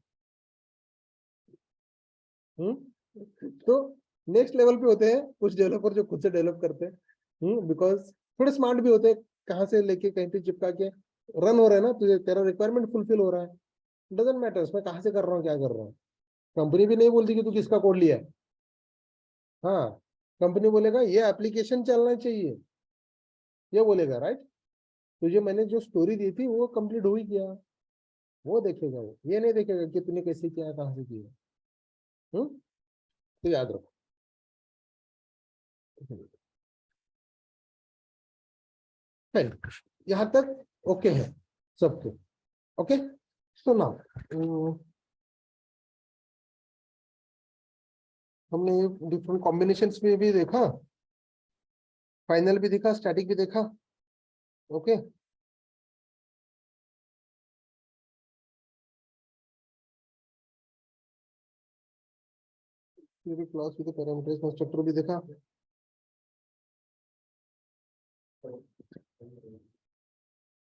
तो नेक्स्ट लेवल पे होते हैं कुछ डेवलपर जो खुद से डेवलप करते हैं, बिकॉज थोड़े स्मार्ट भी होते हैं, कहाँ से लेके कहीं पे चिपका के रन हो रहा है ना, तुझे तेरा रिक्वायरमेंट फुलफिल हो रहा है, डजेंट मैटर मैं कहाँ से कर रहा हूँ क्या कर रहा हूँ। कंपनी भी नहीं बोलती कि तू किसका कोड लिया है। हाँ, कंपनी बोलेगा ये एप्लीकेशन चलना चाहिए, ये बोलेगा। राइट? तुझे मैंने जो स्टोरी दी थी वो कंप्लीट हुई क्या, वो देखेगा, वो ये नहीं देखेगा कि तूने कैसे किया, कहाँ से किया। तो याद रखो। यहाँ तक ओके है सबके? ओके, सो नाउ हमने डिफरेंट कॉम्बिनेशंस में भी देखा, फाइनल भी देखा, स्टैटिक भी देखा। ओके, क्लास भी पैरामीटर्स कंस्ट्रक्टर भी देखा।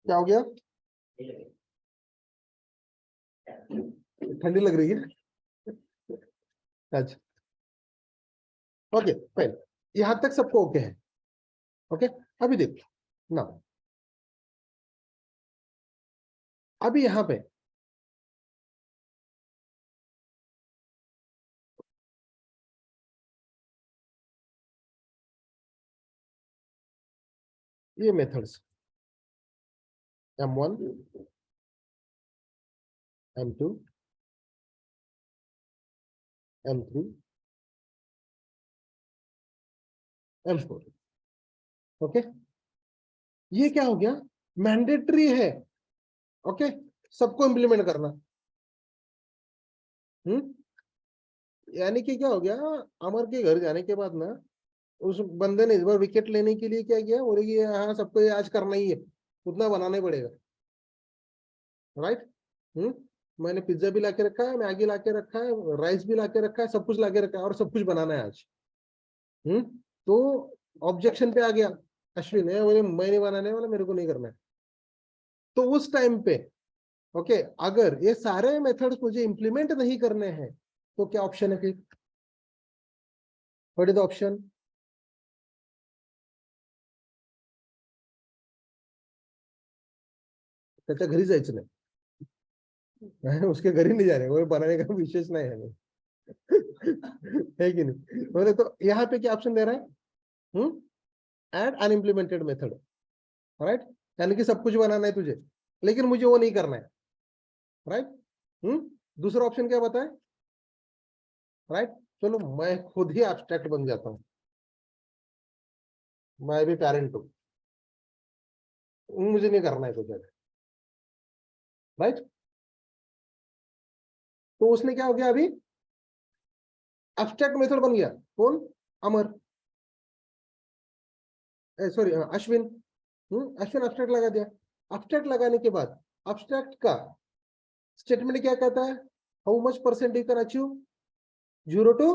क्या हो गया? ठंडी लग रही है? अच्छा, ओके फाइन, यहां तक सबको ओके है। ओके, अभी देखो ना, अभी यहां पे ये methods M1, M2, M3, M4। Okay, ये क्या हो गया? मैंडेटरी है। ओके, सबको इंप्लीमेंट करना। हम्म, यानी कि क्या हो गया, अमर के घर जाने के बाद ना, उस बंदे ने इस बार विकेट लेने के लिए क्या किया, बोले कि हाँ सबको ये आज करना ही है, उतना बनाना ही पड़ेगा। राइट। हम्म, मैंने पिज्जा भी लाके रखा है, मैगी लाके रखा है, राइस भी लाके रखा है, सब कुछ लाके रखा है और सब कुछ बनाना है आज। हम्म, तो ऑब्जेक्शन पे आ गया अश्विन है, बोले मैं नहीं बनाने वाला, मेरे को नहीं करना है। तो उस टाइम पे ओके, अगर ये सारे मेथड्स मुझे इंप्लीमेंट नहीं करने हैं तो क्या ऑप्शन है फिर? What is the option? त्याच्या घरी जायचं नाही, उसके घर ही नहीं जा रहे, वो बनाने का विशेष नहीं है। है कि नहीं? बोले तो यहाँ पे क्या ऑप्शन दे रहा है? Add अनइम्प्लीमेंटेड method. राइट, यानी कि सब कुछ बनाना है तुझे, लेकिन मुझे वो नहीं करना है। राइट। दूसरा ऑप्शन क्या बताए? राइट, चलो मैं खुद ही एब्स्ट्रैक्ट बन जाता हूँ, मैं भी पेरेंट हूँ, मुझे नहीं करना है कुछ। राइट, तो उसने क्या हो गया अभी? एब्स्ट्रैक्ट मेथड बन गया। कौन? अमर, सॉरी अश्विन। अश्विन एब्स्ट्रैक्ट लगा दिया। एब्स्ट्रैक्ट लगाने के बाद एब्स्ट्रैक्ट का स्टेटमेंट क्या कहता है? How much percent you can achieve? 0 to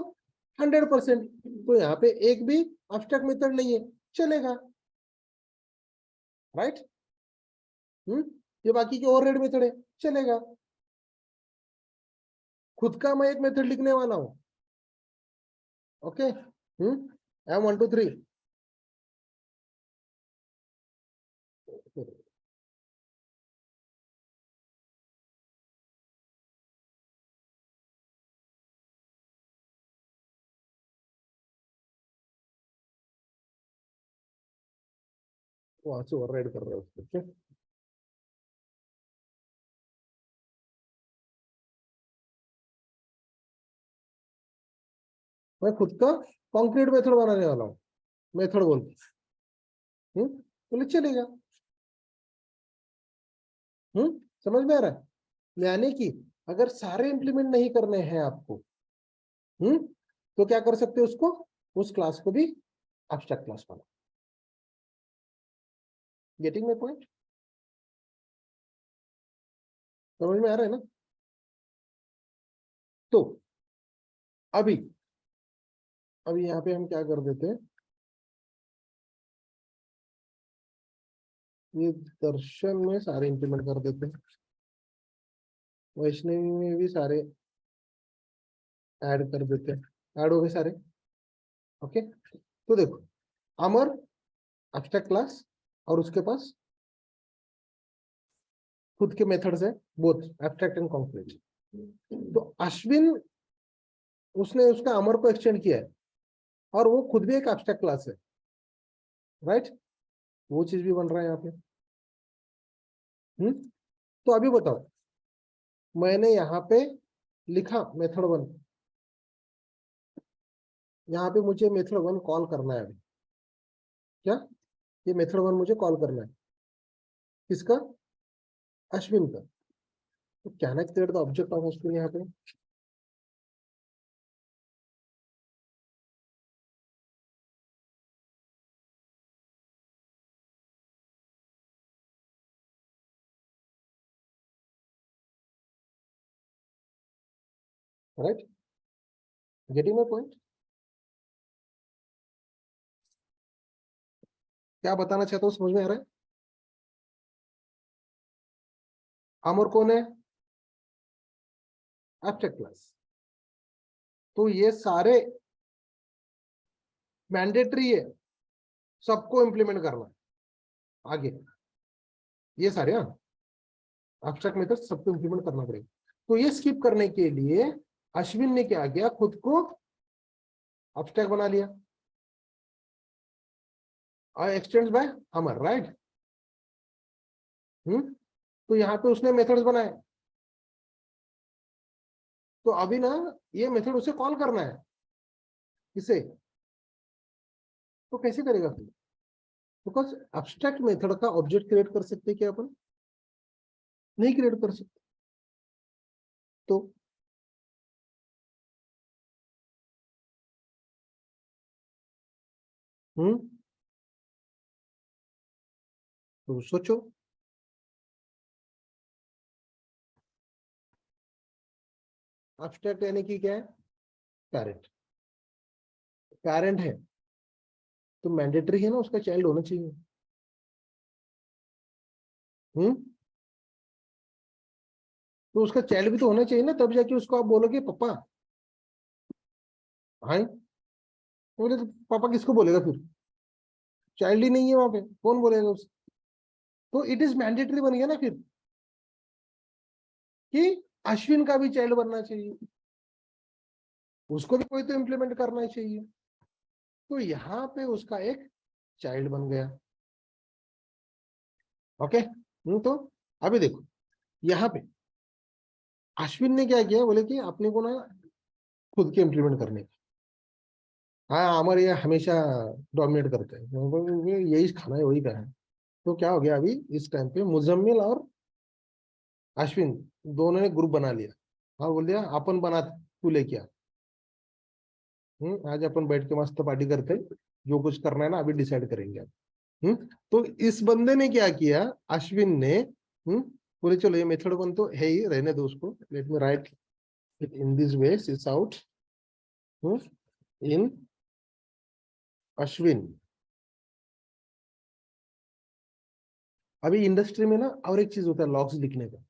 100%। तो यहाँ पे एक भी एब्स्ट्रैक्ट मेथड नहीं है, चलेगा। राइट। ये बाकी के ओवरहेड मेथड है, चलेगा। खुद का मैं एक मेथड लिखने वाला हूं। Okay, M1 2 3। वहां से ओवरराइड कर रहे हो उसको। मैं खुद का कॉन्क्रीट मेथड बनाने वाला हूँ, मेथड बोलते। बोले चलेगा। समझ में आ रहा है? यानी कि अगर सारे इंप्लीमेंट नहीं करने हैं आपको, तो क्या कर सकते हो उसको, उस क्लास को भी एब्स्ट्रैक्ट क्लास बना। Getting my point? समझ में आ रहा है ना? तो अभी अभी यहाँ पे हम क्या कर देते हैं, ये दर्शन में सारे इंप्लीमेंट कर देते हैं, वैष्णवी में भी सारे ऐड कर देते हैं, ऐड हो गए सारे। ओके, तो देखो, अमर एब्स्ट्रैक्ट क्लास और उसके पास खुद के मेथड्स है, बोथ एब्स्ट्रैक्ट एंड कॉन्क्रीट। तो अश्विन, उसने उसका अमर को एक्सटेंड किया है और वो खुद भी एक एब्स्ट्रैक्ट क्लास है। राइट, वो चीज भी बन रहा है यहाँ पे। तो अभी बताओ, मैंने यहाँ पे लिखा मेथड 1, यहाँ पे मुझे मेथड 1 कॉल करना है अभी। क्या? ये मेथड 1 मुझे कॉल करना है, किसका? अश्विन का। तो can I create the object of Ashwin यहाँ पे? Right, getting my point? क्या बताना चाहता हूँ, समझ में आ रहा है? अमर कौन है? Abstract class. तो ये सारे मैंडेटरी है, सबको इंप्लीमेंट करना है आगे, ये सारे एब्स्ट्रैक्ट मेथड सबको इंप्लीमेंट करना पड़ेगा। तो ये स्किप करने के लिए अश्विन ने क्या किया, खुद को एब्स्ट्रैक्ट बना लिया और एक्सटेंड्स बाय अमर, राइट। तो यहाँ पे उसने मेथड्स बनाए। तो अभी ना ये मेथड उसे कॉल करना है, इसे। तो कैसे करेगा फिर? बिकॉज एब्स्ट्रैक्ट मेथड का ऑब्जेक्ट क्रिएट कर सकते हैं क्या अपन? नहीं क्रिएट कर सकते। तो तो सोचो, एब्स्ट्रैक्ट यानी कि क्या है? पेरेंट। पेरेंट है तो मैंडेटरी है ना, उसका चाइल्ड होना चाहिए। हम्म तो उसका चाइल्ड भी तो होना चाहिए ना, तब जाके उसको आप बोलोगे पापा। हाँ, बोले तो पापा किसको बोलेगा फिर? चाइल्ड ही नहीं है वहां पे, कौन बोलेगा उसको? तो इट इज मैंडेटरी बन गया ना फिर, कि अश्विन का भी चाइल्ड बनना चाहिए, उसको भी कोई तो इम्प्लीमेंट करना चाहिए। तो यहाँ पे उसका एक चाइल्ड बन गया। ओके। तो अभी देखो यहाँ पे अश्विन ने क्या किया, बोले कि अपने को ना खुद के इम्प्लीमेंट करने। हाँ, हमारे ये हमेशा डोमिनेट करते हैं, यही खाना है वही का है। तो क्या हो गया अभी इस टाइम पे, मुजम्मिल और अश्विन दोनों ने ग्रुप बना लिया। हाँ, बोल दिया अपन बना, तू लेके आ। आज अपन बैठ के मस्त पार्टी करते हैं, जो कुछ करना है ना अभी डिसाइड करेंगे अब। तो इस बंदे ने क्या किया, अश्विन ने, बोले चलो ये मेथड वन तो है ही, रहने दो उसको, let me write it in this way, sys out in Ashwin. अभी इंडस्ट्री में ना और एक चीज होता है लॉग्स लिखने का।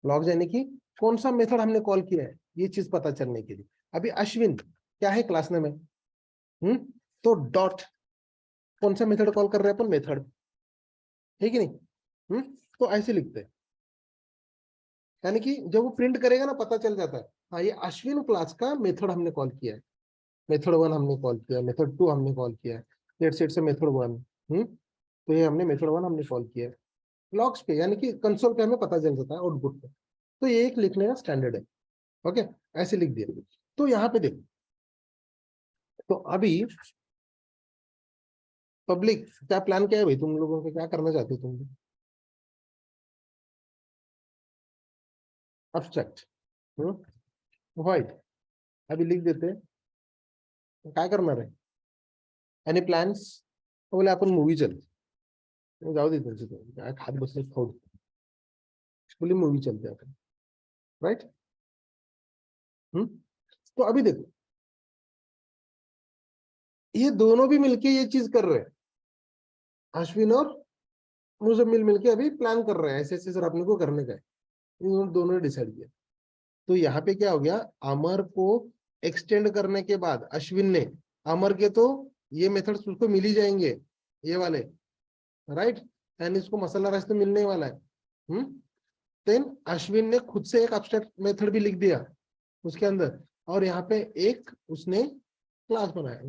लॉग्स यानी कि कौन सा मेथड हमने कॉल किया है, ये चीज पता चलने के लिए। अभी अश्विन क्या है, क्लास नेम है। तो डॉट, कौन सा मेथड कॉल कर रहे हैं अपन? मेथड, है कि नहीं? तो ऐसे लिखते हैं, यानी कि जब वो प्रिंट करेगा ना पता चल जाता है, हाँ ये अश्विन क्लास का मेथड हमने कॉल किया है। मेथड वन हमने कॉल किया, मेथड टू हमने कॉल किया है, लेट सेट से मेथड वन। तो ये हमने मेथड वन हमने कॉल किया है लॉग्स पे, यानी कि कंसोल पे हमें पता चल जाता है आउटपुट पे। तो ये एक लिखने का स्टैंडर्ड है। ओके, ऐसे लिख दिया। तो यहाँ पे देखो, तो अभी पब्लिक क्या प्लान क्या है भाई, तुम लोगों को क्या करना चाहते हो तुम? अब्स्ट्रैक्ट, वाइट, अभी लिख देते हैं काय करणार आहे? Any plans? बोले आपण मूवी चलते, जाऊ दे त्यांचं, काय खात बसले खाऊ दे. बोले मूवी चलते आपण, राइट। तो अभी देखो ये दोनों भी मिलके ये चीज कर रहे हैं, अश्विन और मुजम्मिल मिलके अभी प्लान कर रहे हैं, ऐसे ऐसे सर अपने को करने का है। इन दोनों ने डिसाइड किया। तो यहाँ पे क्या हो गया, अमर को एक्सटेंड करने के बाद अश्विन ने, अमर के तो ये मेथड्स उसको मिल ही जाएंगे, ये वाले, राइट। एंड इसको मसाला राइस तो मिलने ही वाला है। देन अश्विन ने खुद से एक एब्स्ट्रैक्ट मेथड भी लिख दिया उसके अंदर, और यहाँ पे एक उसने क्लास बनाया,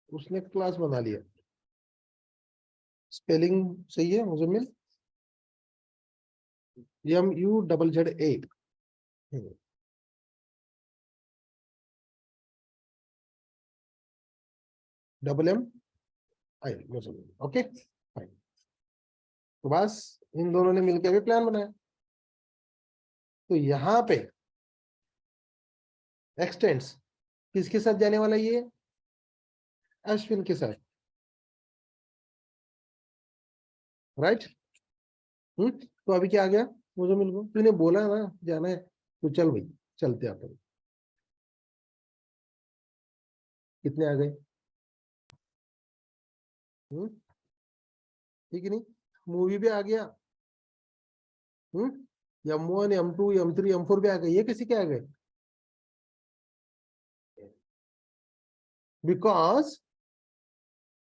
उसने क्लास बना लिया। स्पेलिंग सही है Muzammil? MUZZA, double MI, Muzammil. Okay fine. तो बस इन दोनों ने मिलकर अभी प्लान बनाया। तो यहाँ पे एक्सटेंड्स किसके साथ जाने वाला, ये अश्विन के साथ, राइट। तो अभी क्या आ गया, मुझे मिल गया, तूने बोला ना जाना है, तो चल भाई चलते अपन। कितने आ गए? ठीक है नहीं? मूवी भी आ गया। M1 M2 M3 M4 भी आ गए। ये किसी के आ गए? बिकॉज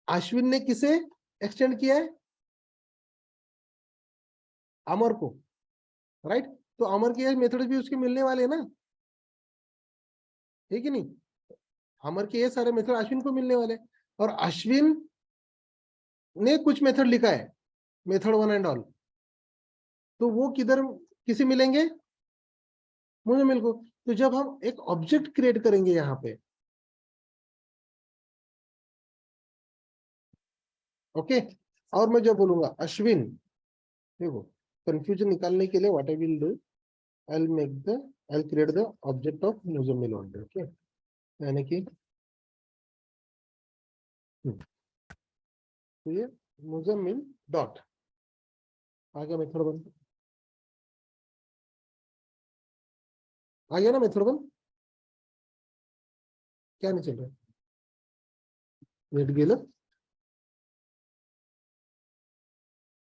अश्विन ने किसे एक्सटेंड किया है? अमर को, राइट? तो अमर के मेथड भी उसके मिलने वाले हैं ना, ठीक है नहीं? अमर के ये सारे मेथड अश्विन को मिलने वाले, और अश्विन ने कुछ मेथड लिखा है, मेथड 1 एंड ऑल, तो वो किधर किसे मिलेंगे? मुझे मिल को। तो जब हम एक ऑब्जेक्ट क्रिएट करेंगे यहाँ पे, ओके, और मैं जब बोलूंगा अश्विन, देखो कंफ्यूजन निकालने के लिए what I will do, I'll make the I'll create the object of Muzammil only, okay? यानी कि तो ये Muzammil डॉट आ गया मेथड वन, आ गया ना मेथड वन? क्या नहीं चल रहा? नेट गेलं,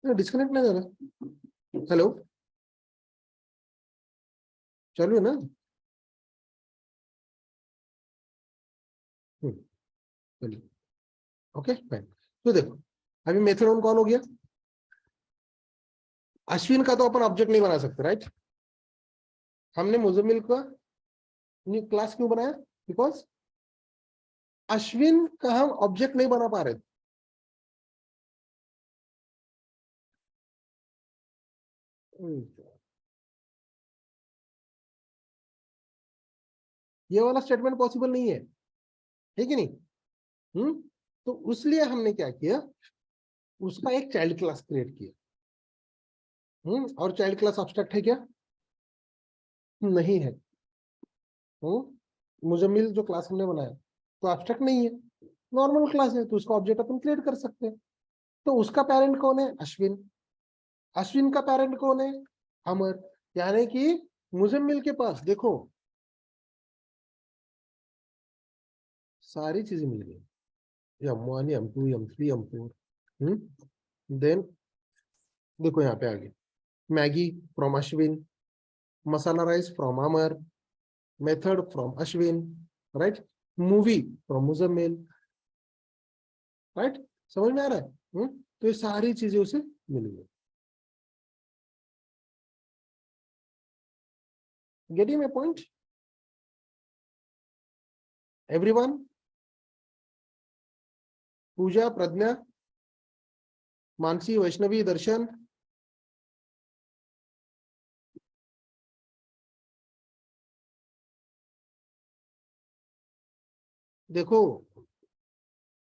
डिस्कनेक्ट नहीं झाला? हेलो, चालू है ना? चलिए, ओके फाइन। तो देखो अभी मेथड वन कौन हो गया? अश्विन का तो अपन ऑब्जेक्ट नहीं बना सकते, राइट? हमने मुजम्मिल का न्यू क्लास क्यों बनाया? बिकॉज अश्विन का हम ऑब्जेक्ट नहीं बना पा रहे थे। ये वाला स्टेटमेंट पॉसिबल नहीं है, ठीक है नहीं? तो इसलिए हमने क्या किया, उसका एक चाइल्ड क्लास क्रिएट किया। और चाइल्ड क्लास एब्स्ट्रैक्ट है क्या? नहीं है। मुजम्मिल जो क्लास हमने बनाया तो एब्स्ट्रैक्ट नहीं है, नॉर्मल क्लास है, तो उसका ऑब्जेक्ट अपन क्रिएट कर सकते हैं। तो उसका पेरेंट कौन है? अश्विन। अश्विन का पेरेंट कौन है? अमर। यानी कि मुजम्मिल के पास देखो सारी चीजें मिल गई, M1 M2 M3 M4। Then देखो यहाँ पे आ गई Maggi from Ashwin, masala rice from Amar, method from Ashwin, right? Movie from Muzammil, right? समझ में आ रहा है? तो ये सारी चीजें उसे मिल गई। Getting my point everyone? Pooja, Pragya, Mansi, Vaishnavi, Darshan, देखो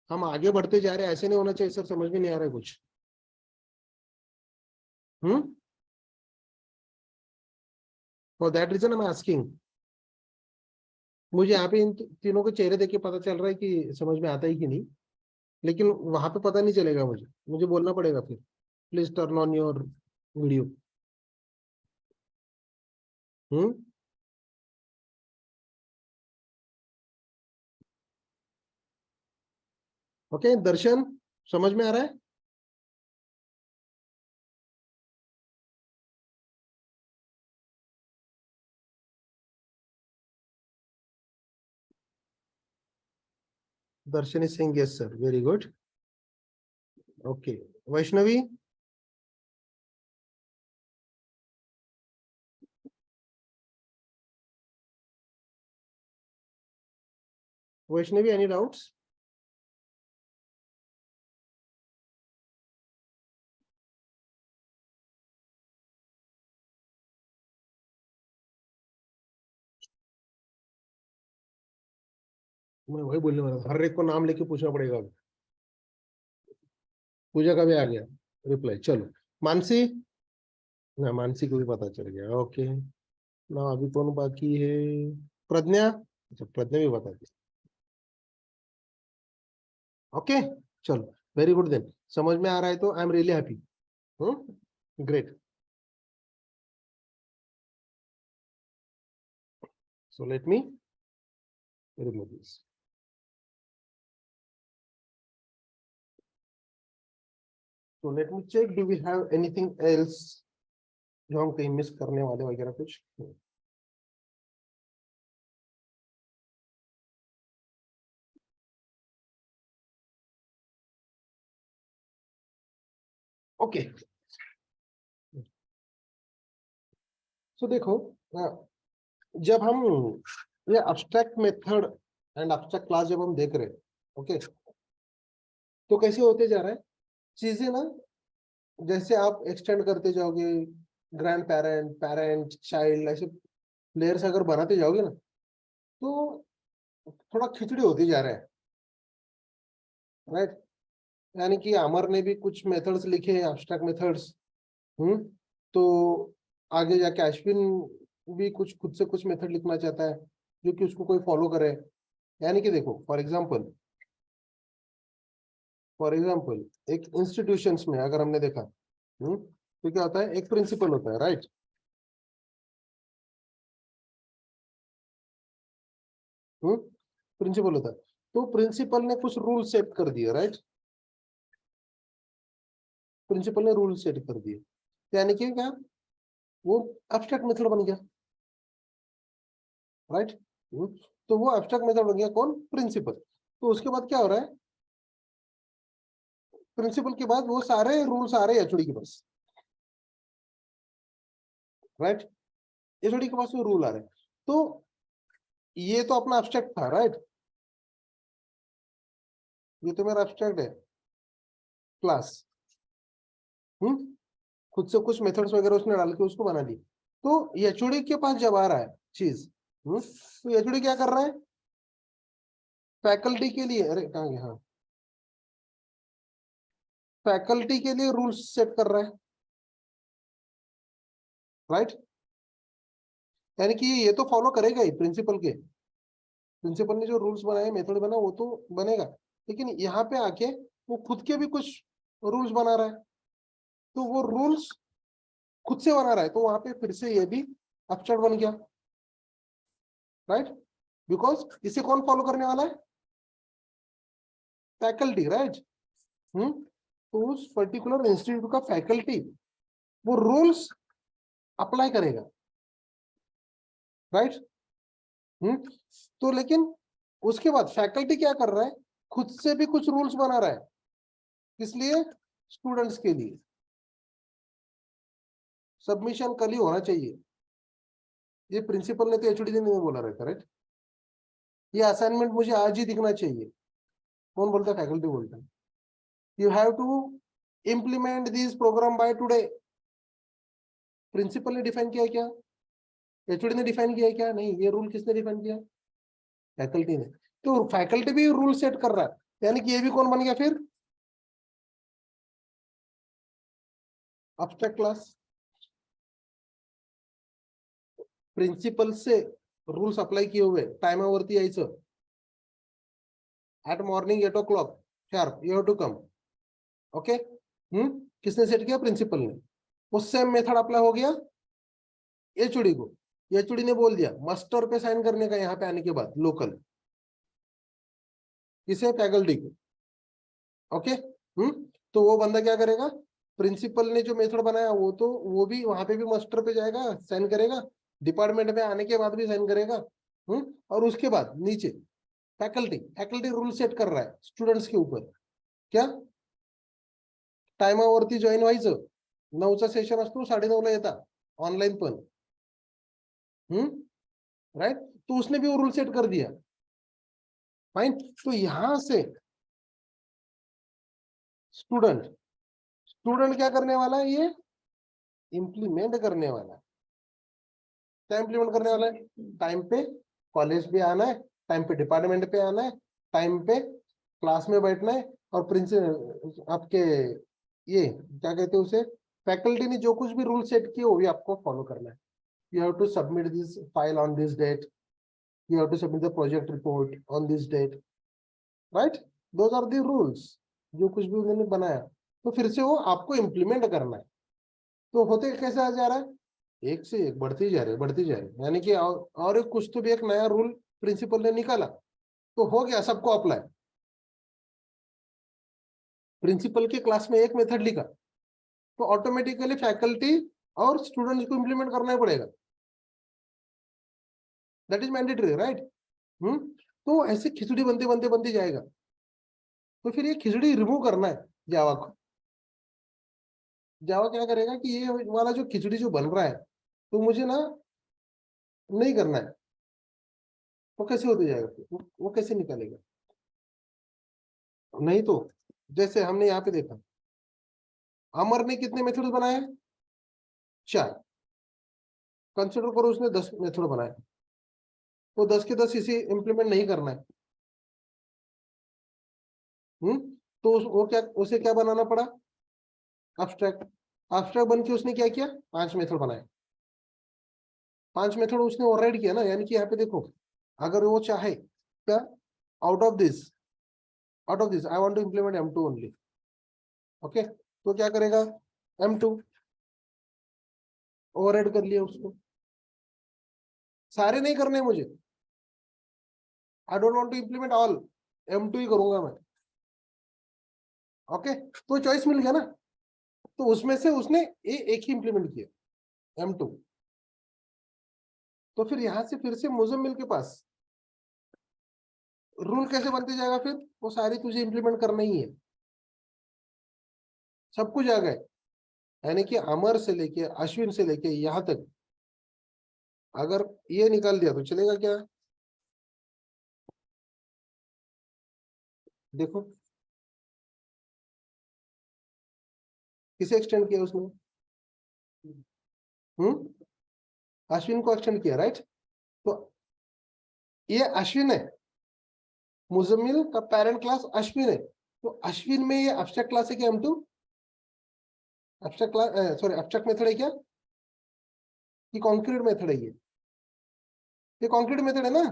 हम आगे बढ़ते जा रहे हैं, ऐसे नहीं होना चाहिए सर, समझ में नहीं आ रहा है कुछ। For that reason I am asking. मुझे यहाँ पे इन तीनों के चेहरे देख के पता चल रहा है कि समझ में आता ही कि नहीं, लेकिन वहां पे पता नहीं चलेगा, मुझे मुझे बोलना पड़ेगा फिर please turn on your video. Hmm okay Darshan, समझ में आ रहा है? Darshan is saying yes sir, very good. Okay Vaishnavi, Vaishnavi any doubts? मैं वही बोलने वाला था, हर एक को नाम लेके पूछना पड़ेगा। पूजा का भी आ गया रिप्लाई, चलो। मानसी, ना मानसी को भी पता चल गया, ओके ना। अभी कौन बाकी है? प्रज्ञा, अच्छा प्रज्ञा भी बता दी, ओके चलो, वेरी गुड देन। समझ में आ रहा है तो I am really happy. Great. So let me remove this. तो let me check, do we have anything else जो हम कहीं मिस करने वाले वगैरह कुछ? ओके, सो देखो, जब हम ये abstract method and abstract class जब हम देख रहे हैं, ओके, तो कैसे होते जा रहा है चीजें ना, जैसे आप एक्सटेंड करते जाओगे, ग्रैंड पेरेंट, पेरेंट, चाइल्ड, ऐसे लेयर्स अगर बनाते जाओगे ना, तो थोड़ा खिचड़ी होती जा रहा है, राइट? यानी कि अमर ने भी कुछ मेथड्स लिखे हैं, एब्स्ट्रैक्ट मेथड्स। तो आगे जाके अश्विन भी कुछ खुद से कुछ मेथड लिखना चाहता है जो कि उसको कोई फॉलो करे। यानी कि देखो, फॉर एग्जाम्पल एक इंस्टीट्यूशंस में अगर हमने देखा, तो क्या होता है, एक प्रिंसिपल होता है, राइट? प्रिंसिपल होता है, तो प्रिंसिपल ने कुछ रूल सेट कर दिए, राइट? प्रिंसिपल ने रूल सेट कर दिए, तो यानी कि क्या, वो एब्स्ट्रैक्ट मेथड बन गया, राइट? तो वो एब्स्ट्रैक्ट मेथड बन गया, कौन? प्रिंसिपल। तो उसके बाद क्या हो रहा है, प्रिंसिपल के बाद वो सारे रूल्स आ रहे हैं एचओडी के पास, राइट? एचओडी के पास वो रूल आ रहे हैं, तो ये तो अपना एब्स्ट्रैक्ट था, राइट? ये तो मेरा एब्स्ट्रैक्ट है क्लास। हम्म खुद से कुछ मेथड्स वगैरह उसने डाल के उसको बना दी। तो एचओडी के पास जब आ रहा है चीज, तो एचओडी क्या कर रहा है, फैकल्टी के लिए, अरे कहाँ गया, हाँ, फैकल्टी के लिए रूल्स सेट कर रहा है, राइट? यानी कि ये तो फॉलो करेगा ही प्रिंसिपल के, प्रिंसिपल ने जो रूल्स बनाए, मेथड बना, वो तो बनेगा, लेकिन यहाँ पे आके वो खुद के भी कुछ रूल्स बना रहा है, तो वो रूल्स खुद से बना रहा है, तो वहां पे फिर से ये भी एब्स्ट्रैक्ट बन गया, राइट? बिकॉज इसे कौन फॉलो करने वाला है, फैकल्टी, राइट? तो उस पर्टिकुलर इंस्टीट्यूट का फैकल्टी वो रूल्स अप्लाई करेगा, राइट? तो लेकिन उसके बाद फैकल्टी क्या कर रहा है, खुद से भी कुछ रूल्स बना रहा है, किस लिए? स्टूडेंट्स के लिए। सबमिशन कल ही होना चाहिए, ये प्रिंसिपल ने तो एचओडी ने नहीं बोला रहता, राइट? ये असाइनमेंट मुझे आज ही दिखना चाहिए, कौन बोलता है? फैकल्टी बोलता है। You have to implement this program by today. Principal ने डिफाइन किया क्या? एचओडी ने डिफाइन किया क्या? नहीं, ये रूल किसने डिफाइन किया? फैकल्टी ने। तो फैकल्टी भी रूल सेट कर रहा है, यानी कि ये भी कौन बन गया फिर? Abstract class. प्रिन्सिपल से रूल्स अप्लाई किए हुए, टाइमावरती यायचं, at morning 8 o'clock sharp you have to come, okay? किसने सेट किया? प्रिंसिपल ने। उस सेम मेथड अप्लाई हो गया एचओडी को, एचओडी ने बोल दिया मास्टर पे साइन करने का यहाँ पे आने के बाद, लोकल, किसे? फैकल्टी को, ओके? तो वो बंदा क्या करेगा, प्रिंसिपल ने जो मेथड बनाया वो तो वो भी वहां पे भी मास्टर पे जाएगा, साइन करेगा, डिपार्टमेंट में आने के बाद भी साइन करेगा। और उसके बाद नीचे फैकल्टी, फैकल्टी रूल सेट कर रहा है स्टुडंट्स के ऊपर, क्या? टाइमावरती जॉईन व्हायचं, 9चा सेशन असतो, 9:30ला येतात, ऑनलाइन पण, राइट? तो उसने भी वो रूल सेट कर दिया, फाइन। तो यहां से स्टूडेंट स्टूडेंट क्या करने वाला है, ये इंप्लीमेंट करने वाला है। क्या इंप्लीमेंट करने वाला है? टाइम पे कॉलेज भी आना है, टाइम पे डिपार्टमेंट पे आना है, टाइम पे क्लास में बैठना है, और प्रिंसिपल आपके, ये क्या कहते हैं उसे, फैकल्टी ने जो कुछ भी रूल सेट किए वो भी आपको फॉलो करना है। You have to submit this file on this date, you have to submit the project report on this date, right? Those are the rules, जो कुछ भी उन्होंने बनाया, तो फिर से वो आपको इम्प्लीमेंट करना है। तो होते कैसे आ जा रहा है, एक से एक बढ़ती जा रही है, बढ़ती जा रही है, यानी कि और एक कुछ तो भी एक नया रूल प्रिंसिपल ने निकाला, तो हो गया सबको अप्लाई, प्रिंसिपल के क्लास में एक मेथड लिखा तो ऑटोमेटिकली फैकल्टी और स्टूडेंट्स को इंप्लीमेंट करना ही पड़ेगा, दैट इज मैंडेटरी, राइट। तो ऐसे खिचड़ी बनते बनते बनते जाएगा। तो फिर ये खिचड़ी रिमूव करना है जावा को। जावा क्या करेगा कि ये वाला जो खिचड़ी जो बन रहा है तो मुझे ना नहीं करना है। वो कैसे होते जाएगा, वो कैसे निकालेगा? नहीं तो जैसे हमने यहाँ पे देखा, अमर ने कितने मेथड बनाए? 4। कंसिडर करो उसने 10 मेथड बनाए, तो 10 के 10 इसे इंप्लीमेंट नहीं करना है। तो वो क्या, उसे क्या बनाना पड़ा? एब्स्ट्रैक्ट। एब्स्ट्रैक्ट बन के उसने क्या किया? 5 मेथड बनाए। 5 मेथड उसने ओवरराइड किया ना, यानी कि यहाँ पे देखो, अगर वो चाहे क्या, out of this I want to implement M2 only, okay, तो क्या करेगा? M2 ओवरराइड कर लिया उसको। सारे नहीं करने मुझे, I don't want to implement all, M2 ही करूंगा मैं, ओके। तो चॉइस मिल गया ना, तो उसमें से उसने एक ही इंप्लीमेंट किया, M2। तो फिर यहां से फिर से मुजम्मिल के पास रूल कैसे बनते जाएगा? फिर वो सारी तुझे इंप्लीमेंट करना ही है, सब कुछ आ गए। यानी कि अमर से लेके अश्विन से लेके यहां तक अगर ये निकाल दिया तो चलेगा क्या? देखो किसे एक्सटेंड किया उसने? अश्विन को एक्सटेंड किया, राइट। तो ये अश्विन है, मुजम्मिल का पेरेंट क्लास अश्विन है, तो अश्विन में ये एब्स्ट्रैक्ट क्लास है क्या? M2 abstract class, sorry abstract method है क्या कि कॉन्क्रीट मेथड है? ये कॉन्क्रीट मेथड है ना।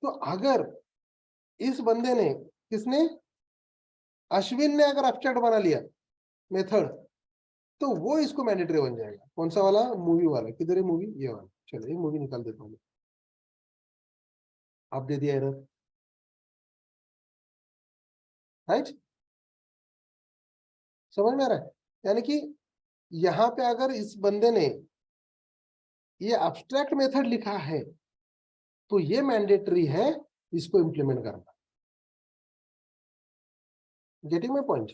तो अगर इस बंदे ने, किसने, अश्विन ने अगर एब्स्ट्रैक्ट बना लिया मेथड, तो वो इसको मैंडेटरी बन जाएगा। कौन सा वाला? मूवी वाला। किधर है मूवी? ये वाला। चलो ये मूवी निकाल देता हूँ, आप दे दिया एरर, राइट। समझ में आ रहा है? यानी कि यहाँ पे अगर इस बंदे ने ये एब्स्ट्रैक्ट मेथड लिखा है तो ये मैंडेटरी है इसको इंप्लीमेंट करना। Getting my point?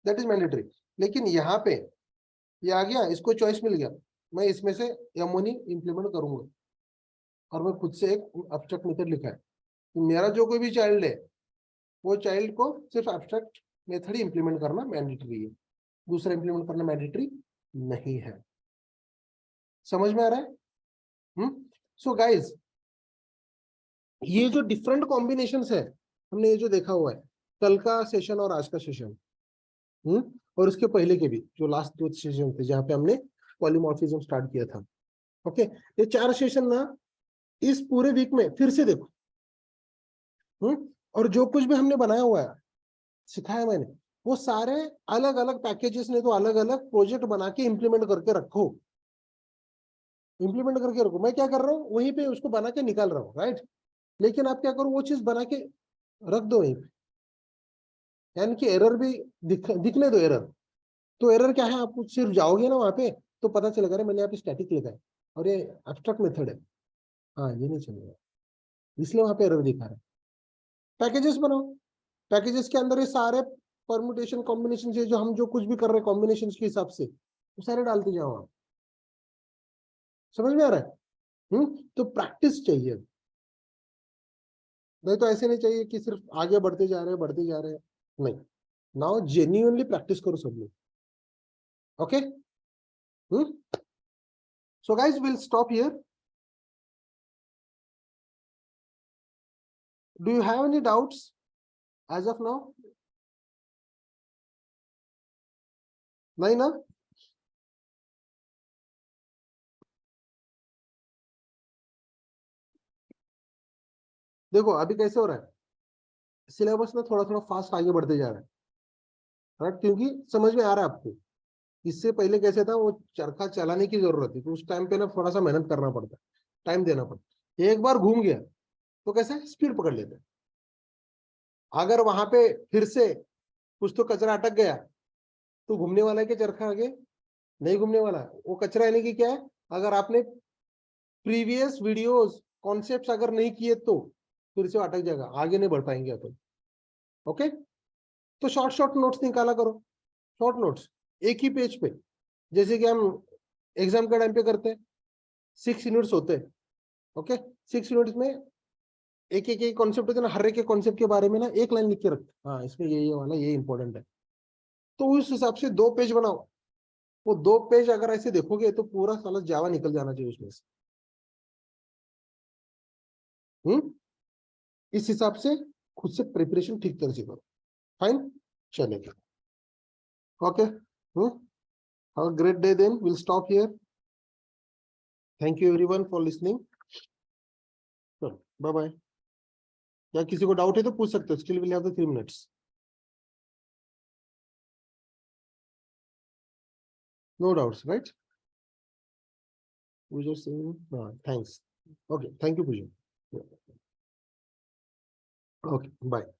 That is mandatory. लेकिन यहाँ पे ये आ गया, इसको चॉइस मिल गया, मैं इसमें से M1 इंप्लीमेंट करूंगा और मैं खुद से एक एब्स्ट्रैक्ट मेथड लिखा है कि मेरा जो कोई भी चाइल्ड है वो चाइल्ड को सिर्फ एब्स्ट्रैक्ट मेथड ही इंप्लीमेंट करना मैंडेटरी है, दूसरा इंप्लीमेंट करना मैंडेटरी नहीं है। समझ में आ रहा है? सो गाइज, ये जो डिफरेंट कॉम्बिनेशंस है, हमने ये जो देखा हुआ है कल का सेशन और आज का सेशन, और उसके पहले के भी जो लास्ट 2 सेशन थे जहां पे हमने पॉलीमॉर्फिज्म स्टार्ट किया था, ओके। ये 4 सेशन ना इस पूरे वीक में फिर से देखो, और जो कुछ भी हमने बनाया हुआ है, सिखाया मैंने, वो सारे अलग अलग पैकेजेस ने तो अलग अलग प्रोजेक्ट बना के इंप्लीमेंट करके रखो, इंप्लीमेंट करके रखो। मैं क्या कर रहा हूँ, वहीं पे उसको बना के निकाल रहा हूँ, राइट। लेकिन आप क्या करो, वो चीज बना के रख दो वहीं पे, यानी कि एरर भी दिखने दो एरर। तो एरर क्या है, आप सिर्फ जाओगे ना वहां पे तो पता चलेगा, अरे मैंने यहाँ पे स्टैटिक लिखा है और ये एब्स्ट्रैक्ट मेथड है, हाँ ये नहीं चलेगा, इसलिए वहां पे एरर दिखा रहा है। पैकेजेस बनाओ, पैकेजेस के अंदर ये सारे परमुटेशन कॉम्बिनेशन से जो हम जो कुछ भी कर रहे हैं कॉम्बिनेशन के हिसाब से वो सारे डालते जाओ आप। समझ में आ रहा है? तो प्रैक्टिस चाहिए, नहीं तो ऐसे नहीं चाहिए कि सिर्फ आगे बढ़ते जा रहे हैं, नहीं। नाउ जेन्युइनली प्रैक्टिस करो सब लोग, okay. So guys will stop here. Do you have any doubts as of now? नहीं ना? देखो अभी कैसे हो रहा है, सिलेबस में थोड़ा थोड़ा फास्ट आगे बढ़ते जा रहा है, राइट, क्योंकि समझ में आ रहा है आपको। इससे पहले कैसे था, वो चरखा चलाने की जरूरत थी, तो उस टाइम पे ना थोड़ा सा मेहनत करना पड़ता, टाइम देना पड़ता। एक बार घूम गया तो कैसे स्पीड पकड़ लेते हैं, अगर वहां पे फिर से कुछ तो कचरा अटक गया तो घूमने वाला है कि चरखा आगे नहीं घूमने वाला। वो कचरा यानी कि क्या है, अगर आपने प्रीवियस वीडियोस कॉन्सेप्ट्स अगर नहीं किए तो फिर से अटक जाएगा, आगे नहीं बढ़ पाएंगे अपन। ओके, तो शॉर्ट शॉर्ट नोट्स निकाला करो, शॉर्ट नोट्स एक ही पेज पे, जैसे कि हम एग्जाम के टाइम पे करते हैं। 6 यूनिट्स होते हैं। ओके, 6 यूनिट्स में एक एक कॉन्सेप्ट होता है ना, हर एक कॉन्सेप्ट के बारे में ना एक लाइन लिख के रखते, हाँ इसमें ये वाला ये इंपॉर्टेंट है, तो उस हिसाब से 2 पेज बनाओ। वो 2 पेज अगर ऐसे देखोगे तो पूरा साला जावा निकल जाना चाहिए उसमें से। इस हिसाब से खुद से प्रिपरेशन ठीक तरह से करो। फाइन, चलेगा। Okay, have a great day, then will stop here. Thank you everyone for listening. Bye bye. या किसी को डाउट है तो पूछ सकते हो, still will have the 3 minutes. No doubts, right? We just saying, thanks. Okay, thank you, Pujan. Okay, bye.